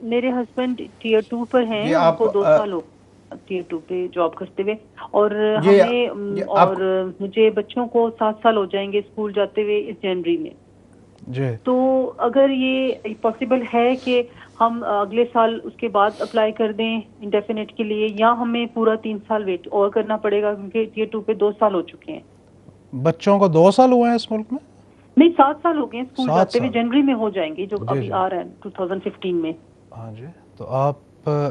मेरे हस्बैंड टियर 2 पर हैं, उनको 2 साल हो टियर 2 पे जॉब करते हुए, और हमें और मुझे बच्चों को 7 साल हो जाएंगे स्कूल जाते हुए इस जनवरी में जी। तो अगर ये पॉसिबल है कि हम अगले साल उसके बाद अप्लाई कर दें इंडेफिनेट के लिए, या हमें पूरा 3 साल वेट और करना पड़ेगा, क्योंकि टियर 2 पे 2 साल हो चुके हैं। बच्चों को 2 साल हुए हैं इस मुल्क में? नहीं 7 साल हो गए, स्कूल जाते हुए जनवरी में हो जाएंगे, जो अभी आ रहा है 2015 में। हाँ जी, तो आप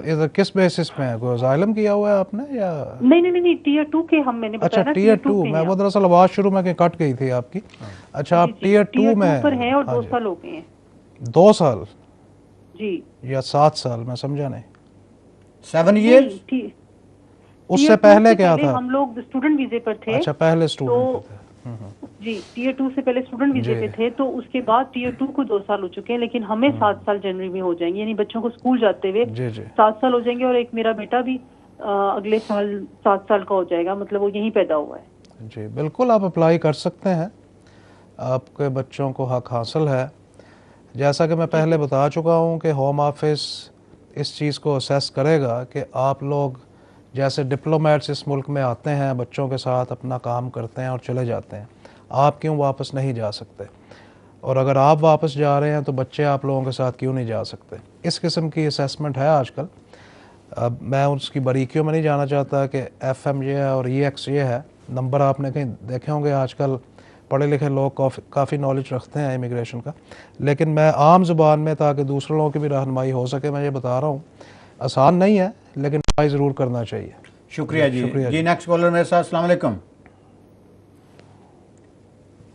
इधर किस बेसिस पे हैं? कोई असाइलम किया हुआ है आपने या? नहीं टियर 2 के हम, मैंने बताया अच्छा टियर 2 मैं, वो दरअसल आवाज शुरू में कट गई थी आपकी। अच्छा आप टियर 2 में पर हैं और 2 साल हो गए हैं। 2 साल जी या 7 साल, मैं समझा नहीं। 7 years? उससे पहले क्या था? हम लोग स्टूडेंट वीजे पर थे। अच्छा पहले स्टूडेंट थे। जी टियर 2 से पहले स्टूडेंट वीजे पे थे, तो उसके बाद टियर 2 को 2 साल हो चुके हैं, लेकिन हमें 7 साल जनवरी में हो जाएंगे, यानी बच्चों को स्कूल जाते हुए 7 साल हो जाएंगे, और एक मेरा बेटा भी अगले साल 7 साल का हो जाएगा, मतलब वो यहीं पैदा हुआ है। जी बिल्कुल, आप अप्लाई कर सकते हैं, आपके बच्चों को हक हासिल है। जैसा कि मैं पहले बता चुका हूँ कि होम ऑफिस इस चीज़ को असेस करेगा कि आप लोग जैसे डिप्लोमेट्स इस मुल्क में आते हैं, बच्चों के साथ अपना काम करते हैं और चले जाते हैं, आप क्यों वापस नहीं जा सकते, और अगर आप वापस जा रहे हैं तो बच्चे आप लोगों के साथ क्यों नहीं जा सकते। इस किस्म की असेसमेंट है आजकल। अब मैं उसकी बारीकियों में नहीं जाना चाहता कि FM ये है और EX ये है। नंबर आपने कहीं देखे होंगे, आजकल पढ़े लिखे लोग काफ़ी नॉलेज रखते हैं इमिग्रेशन का, लेकिन मैं आम ज़ुबान में, ताकि दूसरे लोगों की भी रहनुमाई हो सके, मैं ये बता रहा हूँ। आसान नहीं है, लेकिन ट्राई ज़रूर करना चाहिए। शुक्रिया जी। जी नेक्स्ट कॉलर मेरे साथ। अस्सलाम वालेकुम।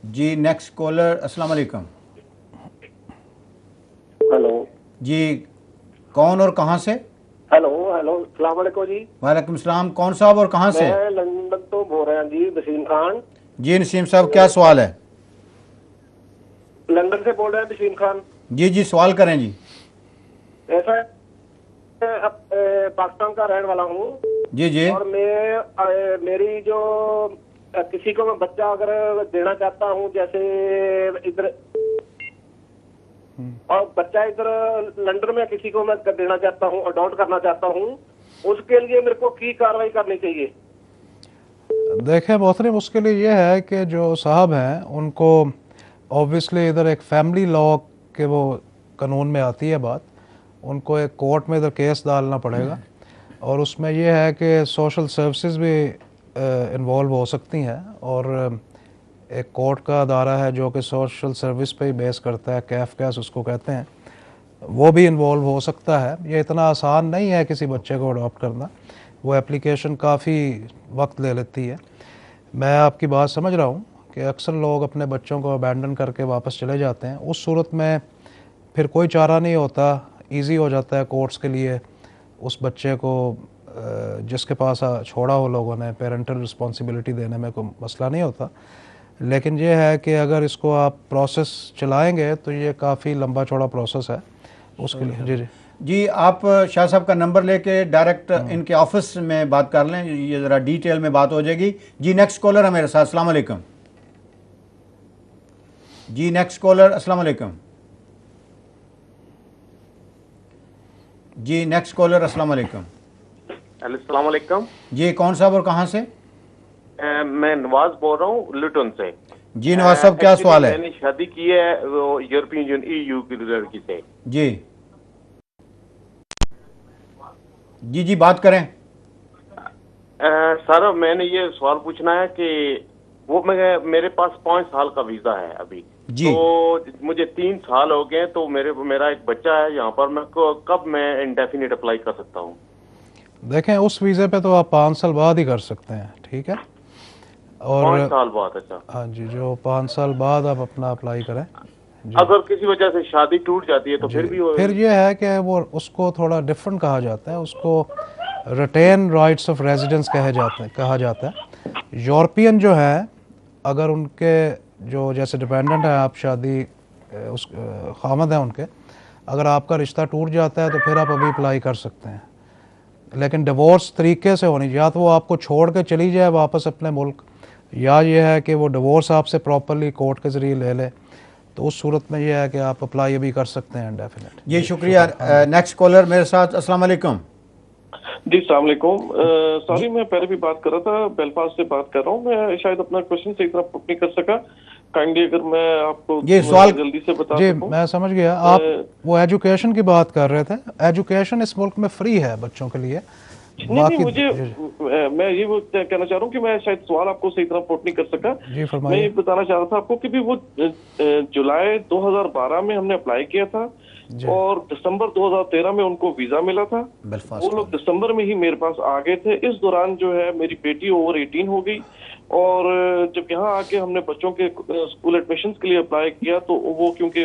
जी नेक्स्ट कॉलर, अस्सलाम वालेकुम। हेलो जी कौन और कहाँ से? हेलो हेलो अस्सलाम वालेकुम जी। वालेकुम सलाम, कौन साहब और कहाँ से? मैं लंदन तो बोल रहा जी, नसीम खान। जी नसीम साहब, क्या सवाल है? लंदन से बोल रहे हैं नसीम खान। जी जी सवाल करें जी। ऐसा है, मैं पाकिस्तान का रहने वाला हूँ जी जी। और मैं मेरी जो किसी को मैं बच्चा अगर देना चाहता हूँ, जैसे इधर और बच्चा इधर लंदन में किसी को मैं देना चाहता हूँ, अडॉप्ट करना चाहता हूँ, उसके लिए मेरे को की कार्रवाई करनी चाहिए? देखें मोहतरम, उसके लिए ये है कि जो साहब हैं उनको ऑब्वियसली इधर एक फैमिली लॉ के वो कानून में आती है बात, उनको एक कोर्ट में इधर केस डालना पड़ेगा और उसमें ये है कि सोशल सर्विसेज भी इन्वॉल्व हो सकती हैं और एक कोर्ट का अदारा है जो कि सोशल सर्विस पे ही बेस करता है, कैफ उसको कहते हैं, वो भी इन्वॉल्व हो सकता है। ये इतना आसान नहीं है किसी बच्चे को अडॉप्ट करना, वो एप्लीकेशन काफ़ी वक्त ले लेती है। मैं आपकी बात समझ रहा हूँ कि अक्सर लोग अपने बच्चों को अबैंडन करके वापस चले जाते हैं, उस सूरत में फिर कोई चारा नहीं होता, ईजी हो जाता है कोर्ट्स के लिए उस बच्चे को जिसके पास छोड़ा हो लोगों ने, पेरेंटल रिस्पॉन्सिबिलिटी देने में कोई मसला नहीं होता। लेकिन ये है कि अगर इसको आप प्रोसेस चलाएंगे तो ये काफ़ी लंबा चौड़ा प्रोसेस है उसके लिए। जी जी जी, आप शाह साहब का नंबर लेके डायरेक्ट इनके ऑफिस में बात कर लें, ये ज़रा डिटेल में बात हो जाएगी। जी नेक्स्ट कॉलर है मेरे साथ, अस्सलाम वालेकुम। जी नेक्स्ट कॉलर, अस्सलाम वालेकुम। जी नेक्स्ट कॉलर, अस्सलाम वालेकुम। अस्सलाम वालेकुम। जी कौन साहब और कहाँ से? मैं नवाज बोल रहा हूँ लुटन से। जी नवाज साहब, क्या सवाल है? मैंने शादी की है वो यूरोपियन यूनियन EU की लड़की से। जी जी जी बात करें। सर मैंने ये सवाल पूछना है कि वो मेरे पास 5 साल का वीजा है अभी जी। तो मुझे 3 साल हो गए, तो मेरा एक बच्चा है यहाँ पर, मैं कब मैं इंडेफिनिट अप्लाई कर सकता हूँ? देखें उस वीज़े पे तो आप 5 साल बाद ही कर सकते हैं, ठीक है? और 5 साल बाद? अच्छा हाँ जी, जो 5 साल बाद आप अपना अप्लाई करें। अगर किसी वजह से शादी टूट जाती है तो फिर ये है कि वो उसको थोड़ा डिफरेंट कहा जाता है, उसको रिटेन राइट्स ऑफ रेजिडेंस कहा जाता है। यूरोपियन जो है, अगर उनके जो जैसे डिपेंडेंट है, आप शादी उस खामद हैं उनके, अगर आपका रिश्ता टूट जाता है तो फिर आप अभी अप्लाई कर सकते हैं, लेकिन डिवोर्स तरीके से होनी, या तो वो आपको छोड़ के चली जाए वापस अपने मुल्क, या ये है कि वो डिवोर्स आपसे प्रॉपरली कोर्ट के ज़रिए ले ले, तो उस सूरत में ये है कि आप अप्लाई अभी कर सकते हैं इंडेफिनिट। जी शुक्रिया। नेक्स्ट कॉलर मेरे साथ, अस्सलाम वालेकुम। जी अस्सलाम वालेकुम। सॉरी मैं पहले भी बात कर रहा था, बेलफास्ट से बात कर रहा हूँ, मैं शायद अपना क्वेश्चन सही तरह पुट नहीं कर सका, काइंडली अगर मैं आपको ये सवाल जल्दी से बता जी सकूं। मैं समझ गया। आप वो एजुकेशन की बात कर रहे थे, एजुकेशन इस मुल्क में फ्री है बच्चों के लिए। नहीं मुझे मैं ये वो कहना चाह रहा हूँ कि मैं शायद सवाल आपको सही तरह पुट नहीं कर सका। जी मैं ये बताना चाह रहा था आपको कि भी वो जुलाई 2012 में हमने अप्लाई किया था और दिसंबर 2013 में उनको वीजा मिला था। वो लोग दिसंबर में ही मेरे पास आ गए थे। इस दौरान जो है मेरी बेटी ओवर 18 हो गई और जब यहाँ आके हमने बच्चों के स्कूल एडमिशन्स के लिए अप्लाई किया तो वो क्योंकि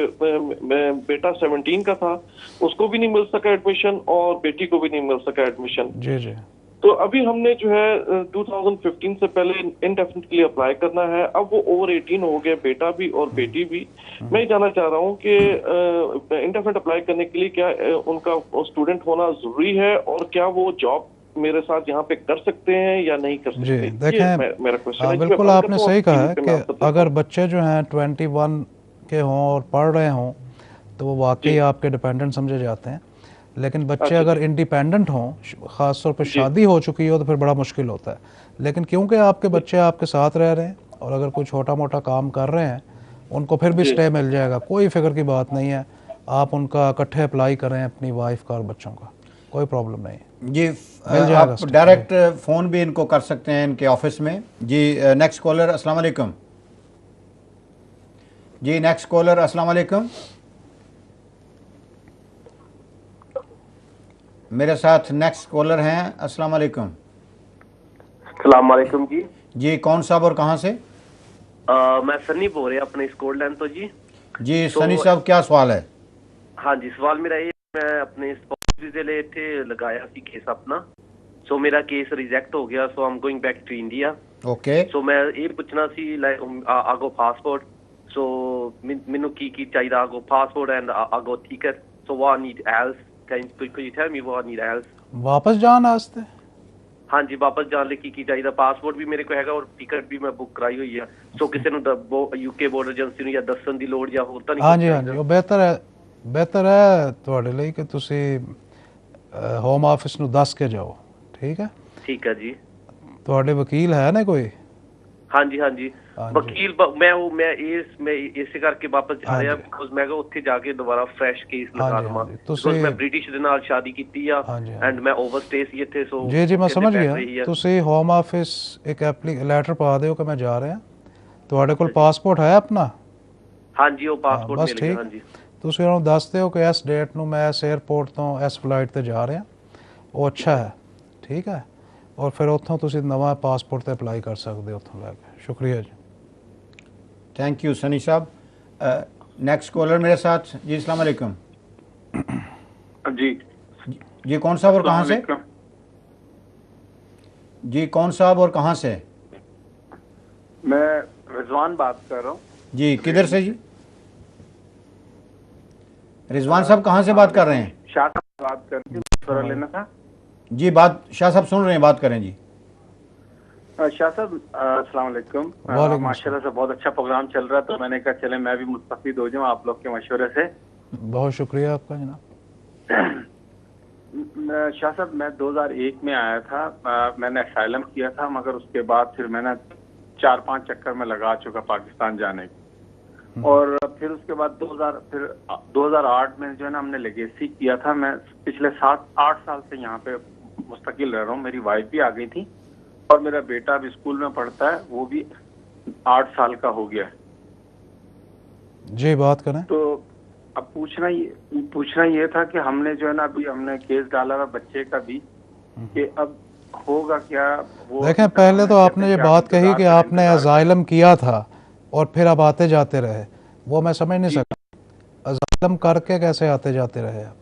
बेटा 17 का था, उसको भी नहीं मिल सका एडमिशन और बेटी को भी नहीं मिल सका एडमिशन। जी जी। तो अभी हमने जो है 2015 से पहले इंडेफिनिट के लिए अप्लाई करना है। अब वो ओवर 18 हो गए, बेटा भी और बेटी भी। मैं ये जानना चाह रहा हूँ कि इंडेफिनिट अप्लाई करने के लिए क्या उनका स्टूडेंट होना जरूरी है और क्या वो जॉब मेरे साथ यहाँ पे कर सकते हैं या नहीं कर सकते? जी देखें, मेरा क्वेश्चन है। बिल्कुल आपने सही कहा है कि अगर बच्चे जो हैं 21 के हों और पढ़ रहे हों तो वो वाकई आपके डिपेंडेंट समझे जाते हैं, लेकिन बच्चे अगर इंडिपेंडेंट हों, ख़ास तौर पर शादी हो चुकी हो, तो फिर बड़ा मुश्किल होता है। लेकिन क्योंकि आपके बच्चे आपके साथ रह रहे हैं और अगर कोई छोटा मोटा काम कर रहे हैं, उनको फिर भी स्टे मिल जाएगा, कोई फिक्र की बात नहीं है। आप उनका इकट्ठे अप्लाई करें अपनी वाइफ का और बच्चों का, कोई प्रॉब्लम नहीं है। जी आप डायरेक्ट फ़ोन भी इनको कर सकते हैं इनके ऑफिस में। जी नेक्स्ट कॉलर, अस्सलाम वालेकुम। जी नेक्स्ट कॉलर, अस्सलाम वालेकुम। मेरे साथ नेक्स्ट कॉलर हैं, अस्सलाम वालेकुम। अस्सलाम वालेकुम जी। जी कौन साहब और कहाँ से? मैं सनी बोल रहा अपने स्कॉटलैंड तो जी। जी सनी साहब क्या सवाल है? हाँ जी, सवाल मेरा ये, मैं अपने स्पाउस वीजे लिए थे लगाया सी केस अपना, सो मेरा केस रिजेक्ट हो गया, so I am going back to India. Okay, so मैं ये पूछना सी लाइक आगो पासपोर्ट, सो मैनू की चाहिए आगो पासपोर्ट एंड आगो ticket, so what need else, can you tell me what need else? वापस जाना वास्ते? हाँ जी, वापस जाने की चाहिए, पासपोर्ट भी मेरे को हैगा और टिकट भी मैं बुक कराई हुई है, सो किसी यूके बॉर्डर एजेंसी ਨੂੰ ਜਾਂ ਦੱਸਣ ਦੀ ਲੋੜ ਜਾਂ ਹੋਰ ਤਾਂ ਨਹੀਂ? हाँ जी हाँ जी, वो बेहतर है ਤੁਹਾਡੇ ਲਈ ਕਿ ਤੁਸੀਂ ਹੋਮ ਆਫਿਸ ਨੂੰ ਦੱਸ ਕੇ ਜਾਓ। ठीक है? ठीक है जी। ਤੁਹਾਡੇ ਵਕੀਲ ਹੈ ਨਾ ਕੋਈ? हाँ जी हाँ जी, वकील मैं ਇਸੇ ਕਰਕੇ ਵਾਪਸ ਜਾ ਰਿਹਾ ਬਿਕੋਜ਼ ਮੈਂ ਕਿਹਾ ਉੱਥੇ ਜਾ ਕੇ ਦੁਬਾਰਾ ਫਰੈਸ਼ ਕੇਸ ਲਗਾ ਲਵਾਂ, ਬਿਕੋਜ਼ ਮੈਂ ਬ੍ਰਿਟਿਸ਼ ਦੇ ਨਾਲ ਸ਼ਾਦੀ ਕੀਤੀ ਆ ਐਂਡ ਮੈਂ ਓਵਰਸਟੇ ਸੀ ਇੱਥੇ, ਸੋ ਜੀ ਮੈਂ ਸਮਝ ਗਿਆ। ਤੁਸੀਂ ਹੋਮ ਆਫਿਸ ਇੱਕ ਲੈਟਰ ਪਾ ਦਿਓ ਕਿ ਮੈਂ ਜਾ ਰਿਹਾ। ਤੁਹਾਡੇ ਕੋਲ ਪਾਸਪੋਰਟ ਹੈ ਆਪਣਾ? हाँ जी, ਉਹ ਪਾਸਪੋਰਟ ਮਿਲ ਗਿਆ। हाँ जी, ਤੁਸੀਂ ਉਹਨਾਂ ਨੂੰ ਦੱਸ ਦਿਓ ਕਿ ਇਸ ਡੇਟ ਨੂੰ ਮੈਂ ਇਸ 에ਅਰਪੋਰਟ ਤੋਂ ਇਸ ਫਲਾਈਟ ਤੇ ਜਾ ਰਿਹਾ, ਉਹ ਅੱਛਾ ਹੈ। ਠੀਕ ਹੈ, और फिर ਉੱਥੋਂ ਤੁਸੀਂ ਨਵਾਂ ਪਾਸਪੋਰਟ ਤੇ ਅਪਲਾਈ ਕਰ ਸਕਦੇ ਹੋ ਉੱਥੋਂ ਲੈ ਕੇ। शुक्रिया जी, थैंक यू सनी साहब। नेक्स्ट कॉलर मेरे साथ जी, अस्सलाम वालेकुम। जी जी कौन साहब और कहाँ से? जी कौन साहब और कहाँ से? मैं रिजवान बात कर रहा हूँ। जी किधर से जी? रिजवान साहब कहाँ से बात कर रहे हैं? शाह साहब बात करके मशवरा लेना था जी। बात शाह साहब सुन रहे हैं, बात करें जी। शाह साहब अस्सलाम वालेकुम। माशाल्लाह से बहुत अच्छा प्रोग्राम चल रहा है, तो मैंने कहा चले मैं भी मुस्तफीद हो जाऊँ आप लोग के मशवरे से। बहुत शुक्रिया आपका जनाब। शाह साहब मैं 2001 में आया था, मैंने असाइलम किया था, मगर उसके बाद फिर मैंने 4-5 चक्कर में लगा चुका पाकिस्तान जाने की, और फिर उसके बाद 2008 में जो है ना हमने लेगेसी किया था। मैं पिछले 7-8 साल से यहाँ पे मुस्तकिल रह रहा हूँ। मेरी वाइफ भी आ गई थी और मेरा बेटा भी स्कूल में पढ़ता है, वो भी 8 साल का हो गया है। जी बात करें। तो अब पूछना ये था कि हमने जो है ना अभी हमने केस डाला हुआ बच्चे का भी, कि अब होगा क्या? वो देखें, पहले तो आपने ये बात कही कि आपने अजाइलम किया था और फिर आप आते जाते रहे, वो मैं समझ नहीं सका। अजाइलम करके कैसे आते जाते रहे आप?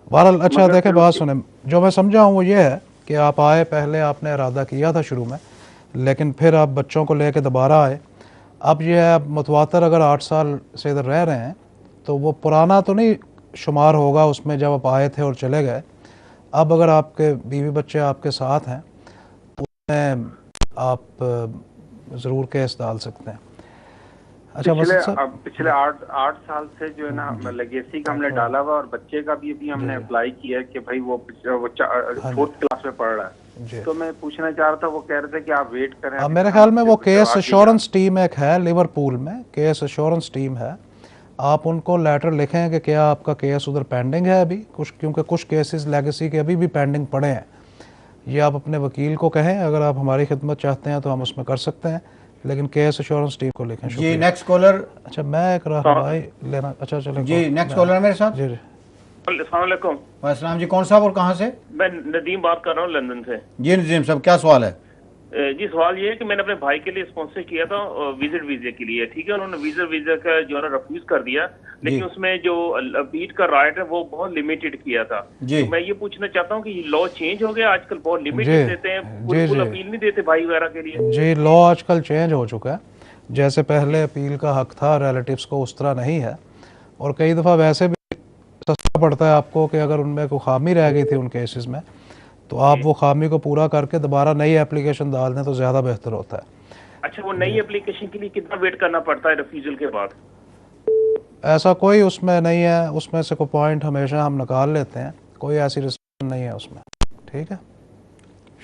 बहरहाल अच्छा देखें, बात सुने, जो मैं समझा हूँ वो ये है कि आप आए, पहले आपने इरादा किया था शुरू में, लेकिन फिर आप बच्चों को लेकर दोबारा आए। अब ये है, अब मुतवातर अगर 8 साल से इधर रह रहे हैं तो वो पुराना तो नहीं शुमार होगा उसमें जब आप आए थे और चले गए। अब अगर आपके बीवी बच्चे आपके साथ हैं उसमें आप ज़रूर केस डाल सकते हैं। अच्छा, पिछले 8 साल से जो है ना लेगेसी का हमने डाला हुआ, और बच्चे का भी अभी हमने अप्लाई किया है कि भाई वो 4th क्लास में पढ़ रहा है, तो मैं पूछना चाह रहा था, वो कह रहे थे कि आप वेट करें। मेरे ख्याल में वो केस एश्योरेंस टीम एक है लिवरपूल में, केस एश्योरेंस टीम है, आप उनको लेटर लिखें कि क्या आपका केस उधर पेंडिंग है अभी कुछ, क्योंकि कुछ केसेस लेगेसी के अभी भी पेंडिंग पड़े हैं। ये आप अपने वकील को कहें, अगर आप हमारी खिदमत चाहते हैं तो हम उसमें कर सकते हैं, लेकिन केस एश्योरेंस टीम को लिखें। जी नेक्स्ट कॉलर। अच्छा मैं एक रहनुमाई लेना, अच्छा चलें जी नेक्स्ट कॉलर मेरे साथ। जी अस्सलाम वालेकुम। वालेकुम जी, कौन साहब और कहाँ से? मैं नदीम बात कर रहा हूँ लंदन से। जी नदीम साहब क्या सवाल है? जी सवाल ये है कि मैंने अपने भाई के लिए स्पॉन्सर किया था विजिट वीजे के लिए, ठीक है, उन्होंने वीजा का जो है रिफ्यूज कर दिया, लेकिन उसमें जो अपील का राइट है वो बहुत लिमिटेड किया था। तो मैं ये पूछना चाहता हूँ कि लॉ चेंज हो गया, आजकल बहुत लिमिटेड देते हैं, फुल अपील नहीं देते भाई वगैरह के लिए। जी लॉ आजकल चेंज हो चुका है, जैसे पहले अपील का हक था रिलेटिव्स को उस तरह नहीं है, और कई दफ़ा वैसे भी सस्ता पड़ता है आपको कि अगर उनमें कोई खामी रह गई थी उन केसेस में, तो आप वो खामी को पूरा करके दोबारा नई एप्लीकेशन डाल दें तो ज़्यादा बेहतर होता है। अच्छा, वो नई एप्लीकेशन के लिए कितना वेट करना पड़ता है रिफ्यूजल के बाद? ऐसा कोई उसमें नहीं है, उसमें से कोई पॉइंट हमेशा हम निकाल लेते हैं, कोई ऐसी रिस्ट्रिक्शन नहीं है उसमें। ठीक है,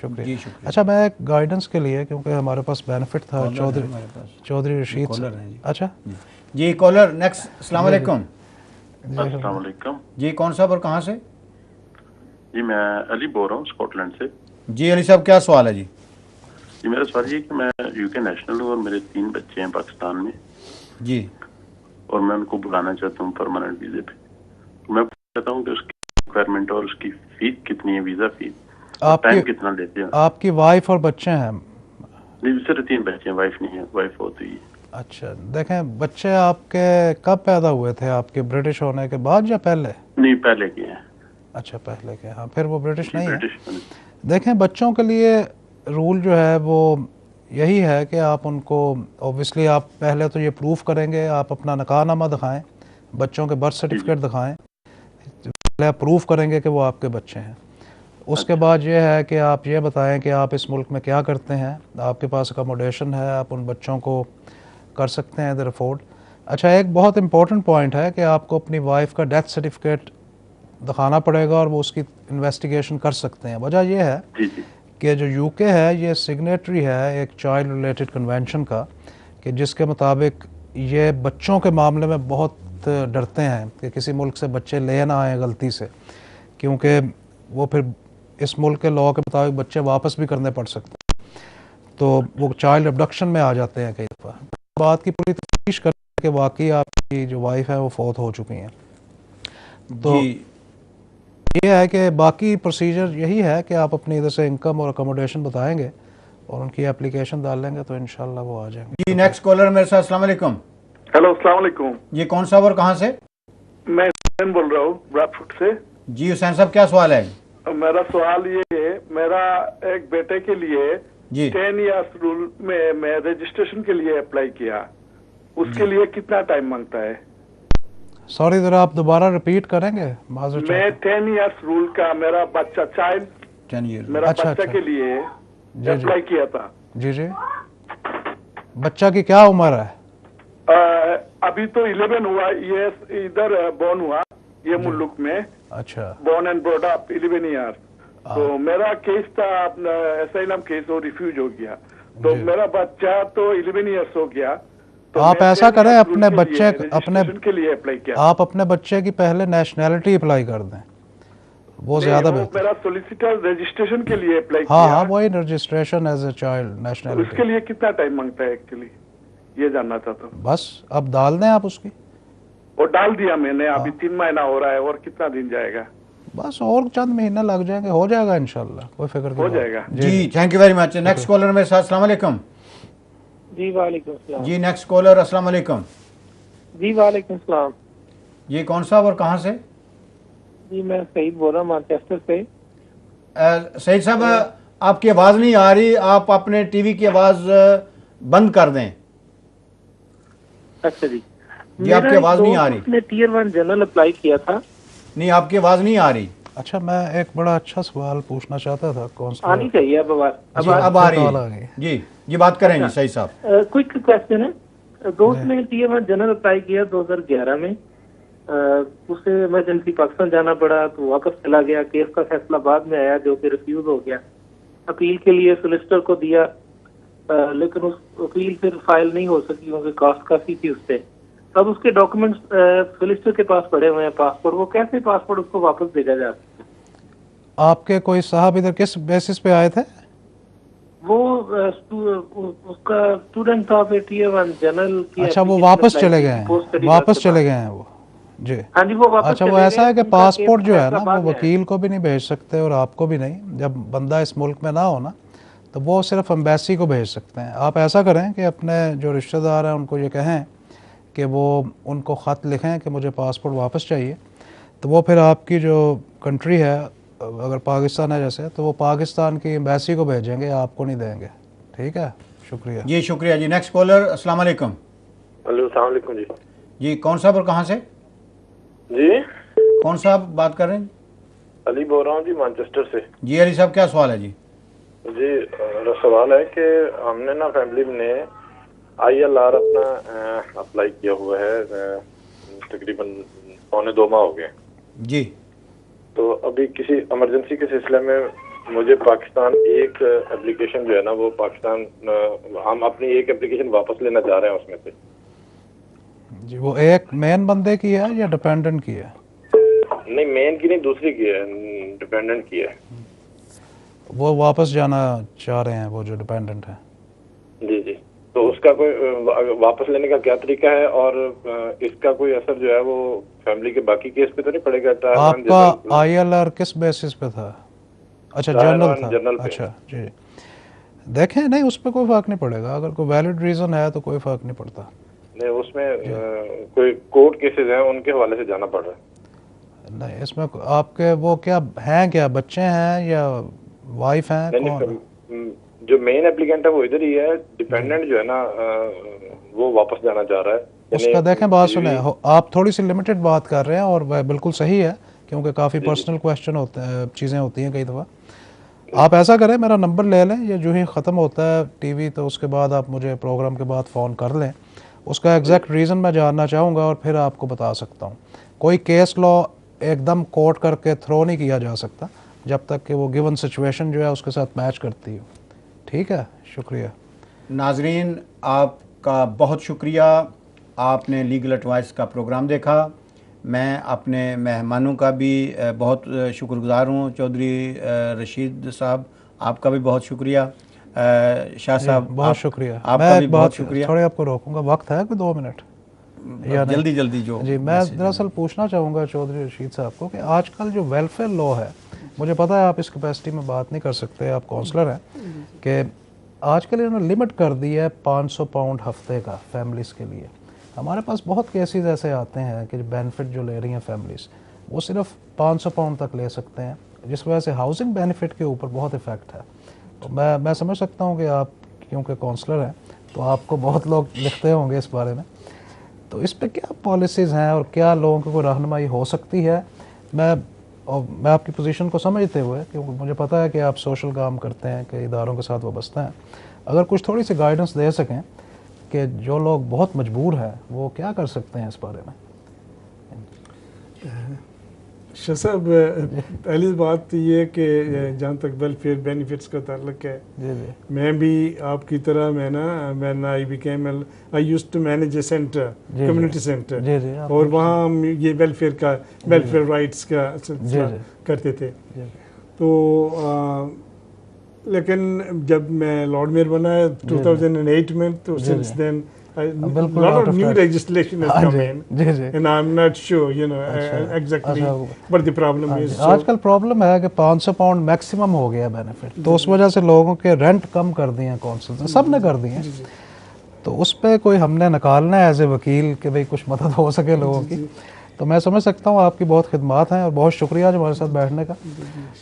शुक्रिया। अच्छा मैं एक गाइडेंस के लिए, क्योंकि हमारे पास बेनिफिट था चौधरी रशीद से। अच्छा जी कॉलर नेक्स्ट। अस्सलाम वालेकुम। अस्सलाम वालेकुम जी, कौन साहब और कहाँ से? जी मैं अली बोल रहा हूँ स्कॉटलैंड से। जी अली साहब क्या सवाल है? जी जी मेरा सवाल ये कि मैं यूके नेशनल हूँ और मेरे 3 बच्चे हैं पाकिस्तान में जी, और मैं उनको बुलाना चाहता हूँ परमानेंट वीजे पे। मैं चाहता हूँ कि उसकी रिक्वायरमेंट और उसकी फीस कितनी है, वीजा फीस, टाइम कितना लेते हैं? आपकी वाइफ और बच्चे हैं सिर्फ 3 बच्चे हैं, वाइफ नहीं है, वाइफ होती है। अच्छा, देखें बच्चे आपके कब पैदा हुए थे? आपके ब्रिटिश होने के बाद या पहले? नहीं, पहले के हैं। अच्छा, पहले के। हाँ, फिर वो ब्रिटिश नहीं है। देखें बच्चों के लिए रूल जो है वो यही है कि आप उनको ऑब्वियसली आप पहले तो ये प्रूफ करेंगे, आप अपना निकाहनामा दिखाएं, बच्चों के बर्थ सर्टिफिकेट दिखाएं, पहले आप प्रूफ करेंगे कि वो आपके बच्चे हैं। उसके बाद ये है कि आप ये बताएं कि आप इस मुल्क में क्या करते हैं, आपके पास अकोमोडेशन है, आप उन बच्चों को कर सकते हैं इधर अफोर्ड। अच्छा, एक बहुत इंपॉर्टेंट पॉइंट है कि आपको अपनी वाइफ का डेथ सर्टिफिकेट दिखाना पड़ेगा और वो उसकी इन्वेस्टिगेशन कर सकते हैं। वजह यह है कि जो यूके है ये सिग्नेटरी है एक चाइल्ड रिलेटेड कन्वेंशन का, कि जिसके मुताबिक ये बच्चों के मामले में बहुत डरते हैं कि किसी मुल्क से बच्चे ले ना आए गलती से, क्योंकि वो फिर इस मुल्क के लॉ के मुताबिक बच्चे वापस भी करने पड़ सकते हैं, तो वो चाइल्ड अबडक्शन में आ जाते हैं कई दफ़ा। बात की पूरी तफ्तीश करें कि वाकई आपकी जो वाइफ है वो फौत हो चुकी हैं। तो ये है कि बाकी प्रोसीजर यही है कि आप अपनी इधर से इनकम और अकोमोडेशन बताएंगे और उनकी एप्लीकेशन डाल लेंगे तो इंशाल्लाह वो आ जाएंगे। जी, नेक्स्ट कॉलर मेरे साथ। अस्सलाम वालेकुम। हेलो, अस्सलाम वालेकुम। जी, कौन सा और कहाँ से? मैं हुसैन बोल रहा हूँ ब्रैडफोर्ड से। जी हुसैन साहब, क्या सवाल है? मेरा सवाल ये है, मेरा एक बेटे के लिए 10 इयर्स रूल में मैं रजिस्ट्रेशन के लिए अप्लाई किया, उसके लिए कितना टाइम मांगता है? सॉरी, जरा आप दोबारा रिपीट करेंगे? मैं 10 इयर्स रूल का मेरा बच्चा चाइल्ड 10 ईयर मेरा बच्चा के लिए अप्लाई किया था। जी जी, बच्चा की क्या उम्र है? अभी तो 11 हुआ, ये इधर बोर्न हुआ ये मुल्क में। अच्छा, born and brought up 11 year. तो मेरा केस था एसाइलम केस, वो रिफ्यूज हो गया, तो मेरा बच्चा तो 11 ईयर्स हो गया। तो आप ऐसा करें, अपने बच्चे के लिए अप्लाई किया, आप अपने बच्चे की पहले नेशनैलिटी अप्लाई कर दें, वो ज्यादा बेहतर। मेरा सोलिसिटर रजिस्ट्रेशन के लिए अप्लाई किया। हाँ, वही registration as a child nationality. उसके लिए कितना टाइम मांगता है एक्चुअली, ये जानना चाहता हूँ। बस अब डाल दें आप उसकी। वो डाल दिया मैंने, अभी 3 महीना हो रहा है, और कितना दिन जाएगा? बस और चंद महीना लग जाएंगे, हो जाएगा इंशाल्लाह, कोई फिक्र नहीं। हो जाएगा। जी, thank you very much. Next caller मेरे साथ। अस्सलाम वालेकुम। जी वालेकुम सलाम। जी, नेक्स्ट कॉलर। अस्सलाम वालेकुम। जी वालेकुम सलाम। ये कौन सा और कहाँ से? जी मैं सईद बोल रहा हूँ मैनचेस्टर से। सईद साहब, आपकी आवाज़ नहीं आ रही, आप अपने टीवी की आवाज़ बंद कर दें। अच्छा जी, आपकी आवाज़ नहीं आ रही। उसने Tier 1 जनरल अप्लाई किया था। नहीं, आपकी आवाज़ नहीं आ रही। अच्छा, मैं एक बड़ा अच्छा सवाल पूछना चाहता था। कौन सा? आनी चाहिए अब आवाज़। अब आ रही है। जी जी, बात करें जी सही साहब। क्विक क्वेश्चन है, दोस्त ने Tier 1 जनरल अप्लाई किया 2011 में, उसे इमरजेंसी पाकिस्तान जाना पड़ा तो वापस चला गया। केस का फैसला बाद में आया जो कि रिफ्यूज हो गया। अपील के लिए सोलिसिटर को दिया, लेकिन उस अपील फिर फाइल नहीं हो सकी क्योंकि कॉस्ट काफी थी उस पर। अब उसके डॉक्यूमेंट्स सोलिसिटर के पास पड़े हुए हैं, पासपोर्ट, वो कैसे पासपोर्ट उसको वापस भेजा जा सकता है? आपके कोई साहब इधर किस बेसिस पे आए थे? वो उसका स्टूडेंट था, फिर Tier 1 जनरल की। अच्छा, वो वापस चले गए हैं? वापस चले गए हैं वो? जी हाँ जी, वो वापस। अच्छा, वो ऐसा है कि पासपोर्ट जो है ना, वो वकील को भी नहीं भेज सकते और आपको भी नहीं। जब बंदा इस मुल्क में ना हो ना, तो वो सिर्फ एम्बेसी को भेज सकते हैं। आप ऐसा करें कि अपने जो रिश्तेदार हैं उनको ये कहें कि वो उनको ख़त लिखें कि मुझे पासपोर्ट वापस चाहिए, तो वो फिर आपकी जो कंट्री है, अगर पाकिस्तान है जैसे, तो वो पाकिस्तान की एम्बेसी को भेजेंगे, आपको नहीं देंगे। ठीक है, शुक्रिया जी। शुक्रिया जी। Next caller. अस्सलाम वालेकुम। अस्सलाम वालेकुम जी। जी, कौन साहब और कहाँ से? जी, कौन साहब बात कर रहे हैं? अली बोल रहा हूँ जी, मैनचेस्टर से। जी अली साहब, क्या सवाल है जी? जी, मेरा सवाल है कि हमने ना फैमिली में ILR अपना अप्लाई किया हुआ है, तकरीबन 1.25 माह हो गए जी। तो अभी किसी इमरजेंसी के सिलसिले में मुझे पाकिस्तान एक एप्लीकेशन जो है ना, वो पाकिस्तान हम अपनी एक एप्लीकेशन वापस लेना चाह रहे हैं उसमें से। जी, वो एक मेन बंदे की है या डिपेंडेंट की है? नहीं, मेन की नहीं, दूसरी की है, डिपेंडेंट की है। वो वापस जाना चाह रहे हैं, वो जो डिपेंडेंट है। जी जी, तो उसका कोई वापस लेने का क्या तरीका है, और इसका कोई असर जो है वो फैमिली के बाकी केस पे तो नहीं पड़ेगा? आपका ILR किस बेसिस पे था? अच्छा, जनरल था। जनरल अच्छा जी, देखें, नहीं उस पर कोई फ़र्क नहीं पड़ेगा, अगर कोई वैलिड रीज़न है तो कोई फ़र्क नहीं पड़ता। नहीं, उसमें कोई कोर्ट केसेस हैं, उनके हवाले से जाना पड़ रहा है। नहीं, इसमें आपके वो क्या हैं, क्या बच्चे हैं या वाइफ हैं? नहीं, जो मेन एप्लीकेंट है वो इधर ही है, डिपेंडेंट जो है ना वो वापस जाना चाह रहा है। उसका देखें, बात सुने, आप थोड़ी सी लिमिटेड बात कर रहे हैं और वह बिल्कुल सही है, क्योंकि काफ़ी पर्सनल क्वेश्चन होते हैं, चीज़ें होती हैं कई दफ़ा। आप ऐसा करें, मेरा नंबर ले लें, ये जो ही ख़त्म होता है टीवी तो उसके बाद आप मुझे प्रोग्राम के बाद फ़ोन कर लें, उसका एग्जैक्ट रीज़न मैं जानना चाहूँगा और फिर आपको बता सकता हूँ। कोई केस लॉ एकदम कोर्ट करके थ्रो नहीं किया जा सकता जब तक कि वो गिवन सिचुएशन जो है उसके साथ मैच करती हो। ठीक है, शुक्रिया। नाजरीन, आपका बहुत शुक्रिया, आपने लीगल एडवाइस का प्रोग्राम देखा। मैं अपने मेहमानों का भी बहुत शुक्रगुजार हूँ। चौधरी रशीद साहब, आपका भी बहुत शुक्रिया। शाह साहब, बहुत शुक्रिया। आपका भी बहुत शुक्रिया। थोड़े आपको रोकूंगा, वक्त है कोई 2 मिनट या जल्दी जल्दी जो जी। मैं दरअसल पूछना चाहूँगा चौधरी रशीद साहब को कि आजकल जो वेलफेयर लॉ है, मुझे पता है आप इस कैपेसिटी में बात नहीं कर सकते, आप काउंसलर हैं, कि आजकल इन्होंने लिमिट कर दी है 500 पाउंड हफ्ते का फैमिलीज़ के लिए। हमारे पास बहुत केसेस ऐसे आते हैं कि बेनिफिट जो ले रही हैं फैमिलीज़, वो सिर्फ 500 पाउंड तक ले सकते हैं, जिस वजह से हाउसिंग बेनिफिट के ऊपर बहुत इफ़ेक्ट है। तो मैं समझ सकता हूँ कि आप क्योंकि काउंसलर हैं तो आपको बहुत लोग लिखते होंगे इस बारे में, तो इस पे क्या पॉलिसीज़ हैं और क्या लोगों को रहनुमाई हो सकती है। मैं आपकी पोजीशन को समझते हुए, क्योंकि मुझे पता है कि आप सोशल काम करते हैं, कि इदारों के साथ वाबस्ता हैं, अगर कुछ थोड़ी सी गाइडेंस दे सकें कि जो लोग बहुत मजबूर हैं वो क्या कर सकते हैं इस बारे में। शाह साहब, पहली बात तो ये कि जहाँ तक वेलफेयर बेनिफिट्स का ताल्लुक है, मैं भी आपकी तरह I used to manage a centre, community centre, और वहाँ हम ये वेलफेयर राइट्स का करते थे। तो लेकिन जब मैं लॉर्ड मेयर बना 2008 में, तो since then lot of new legislation has come in, and I'm not sure, exactly what the problem is. आजकल प्रॉब्लम है कि 500 पाउंड मैक्सिमम हो गया बेनिफिट, तो उस वजह से लोगों के रेंट कम कर दिए हैं कौंसिल ने, सब ने कर दिए हैं। तो उस पर कोई हमने निकालना है एज ए वकील कि भाई कुछ मदद हो सके लोगों की। तो मैं समझ सकता हूँ आपकी बहुत खिदमत हैं और बहुत शुक्रिया जो हमारे साथ बैठने का।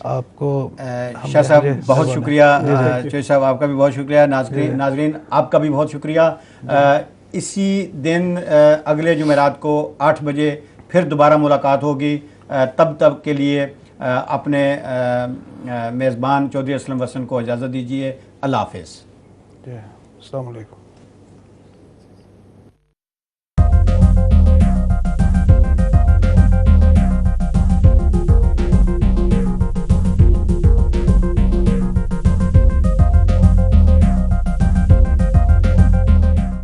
आपको शाह साहब बहुत शुक्रिया, चौधरी साहब आपका भी बहुत शुक्रिया। नाजरीन आपका भी बहुत शुक्रिया। इसी दिन अगले जुमेरात को 8 बजे फिर दोबारा मुलाकात होगी। तब तक के लिए अपने मेज़बान चौधरी असलम वसन को इजाज़त दीजिए। अल्लाह हाफ़िज़। अस्सलाम वालेकुम।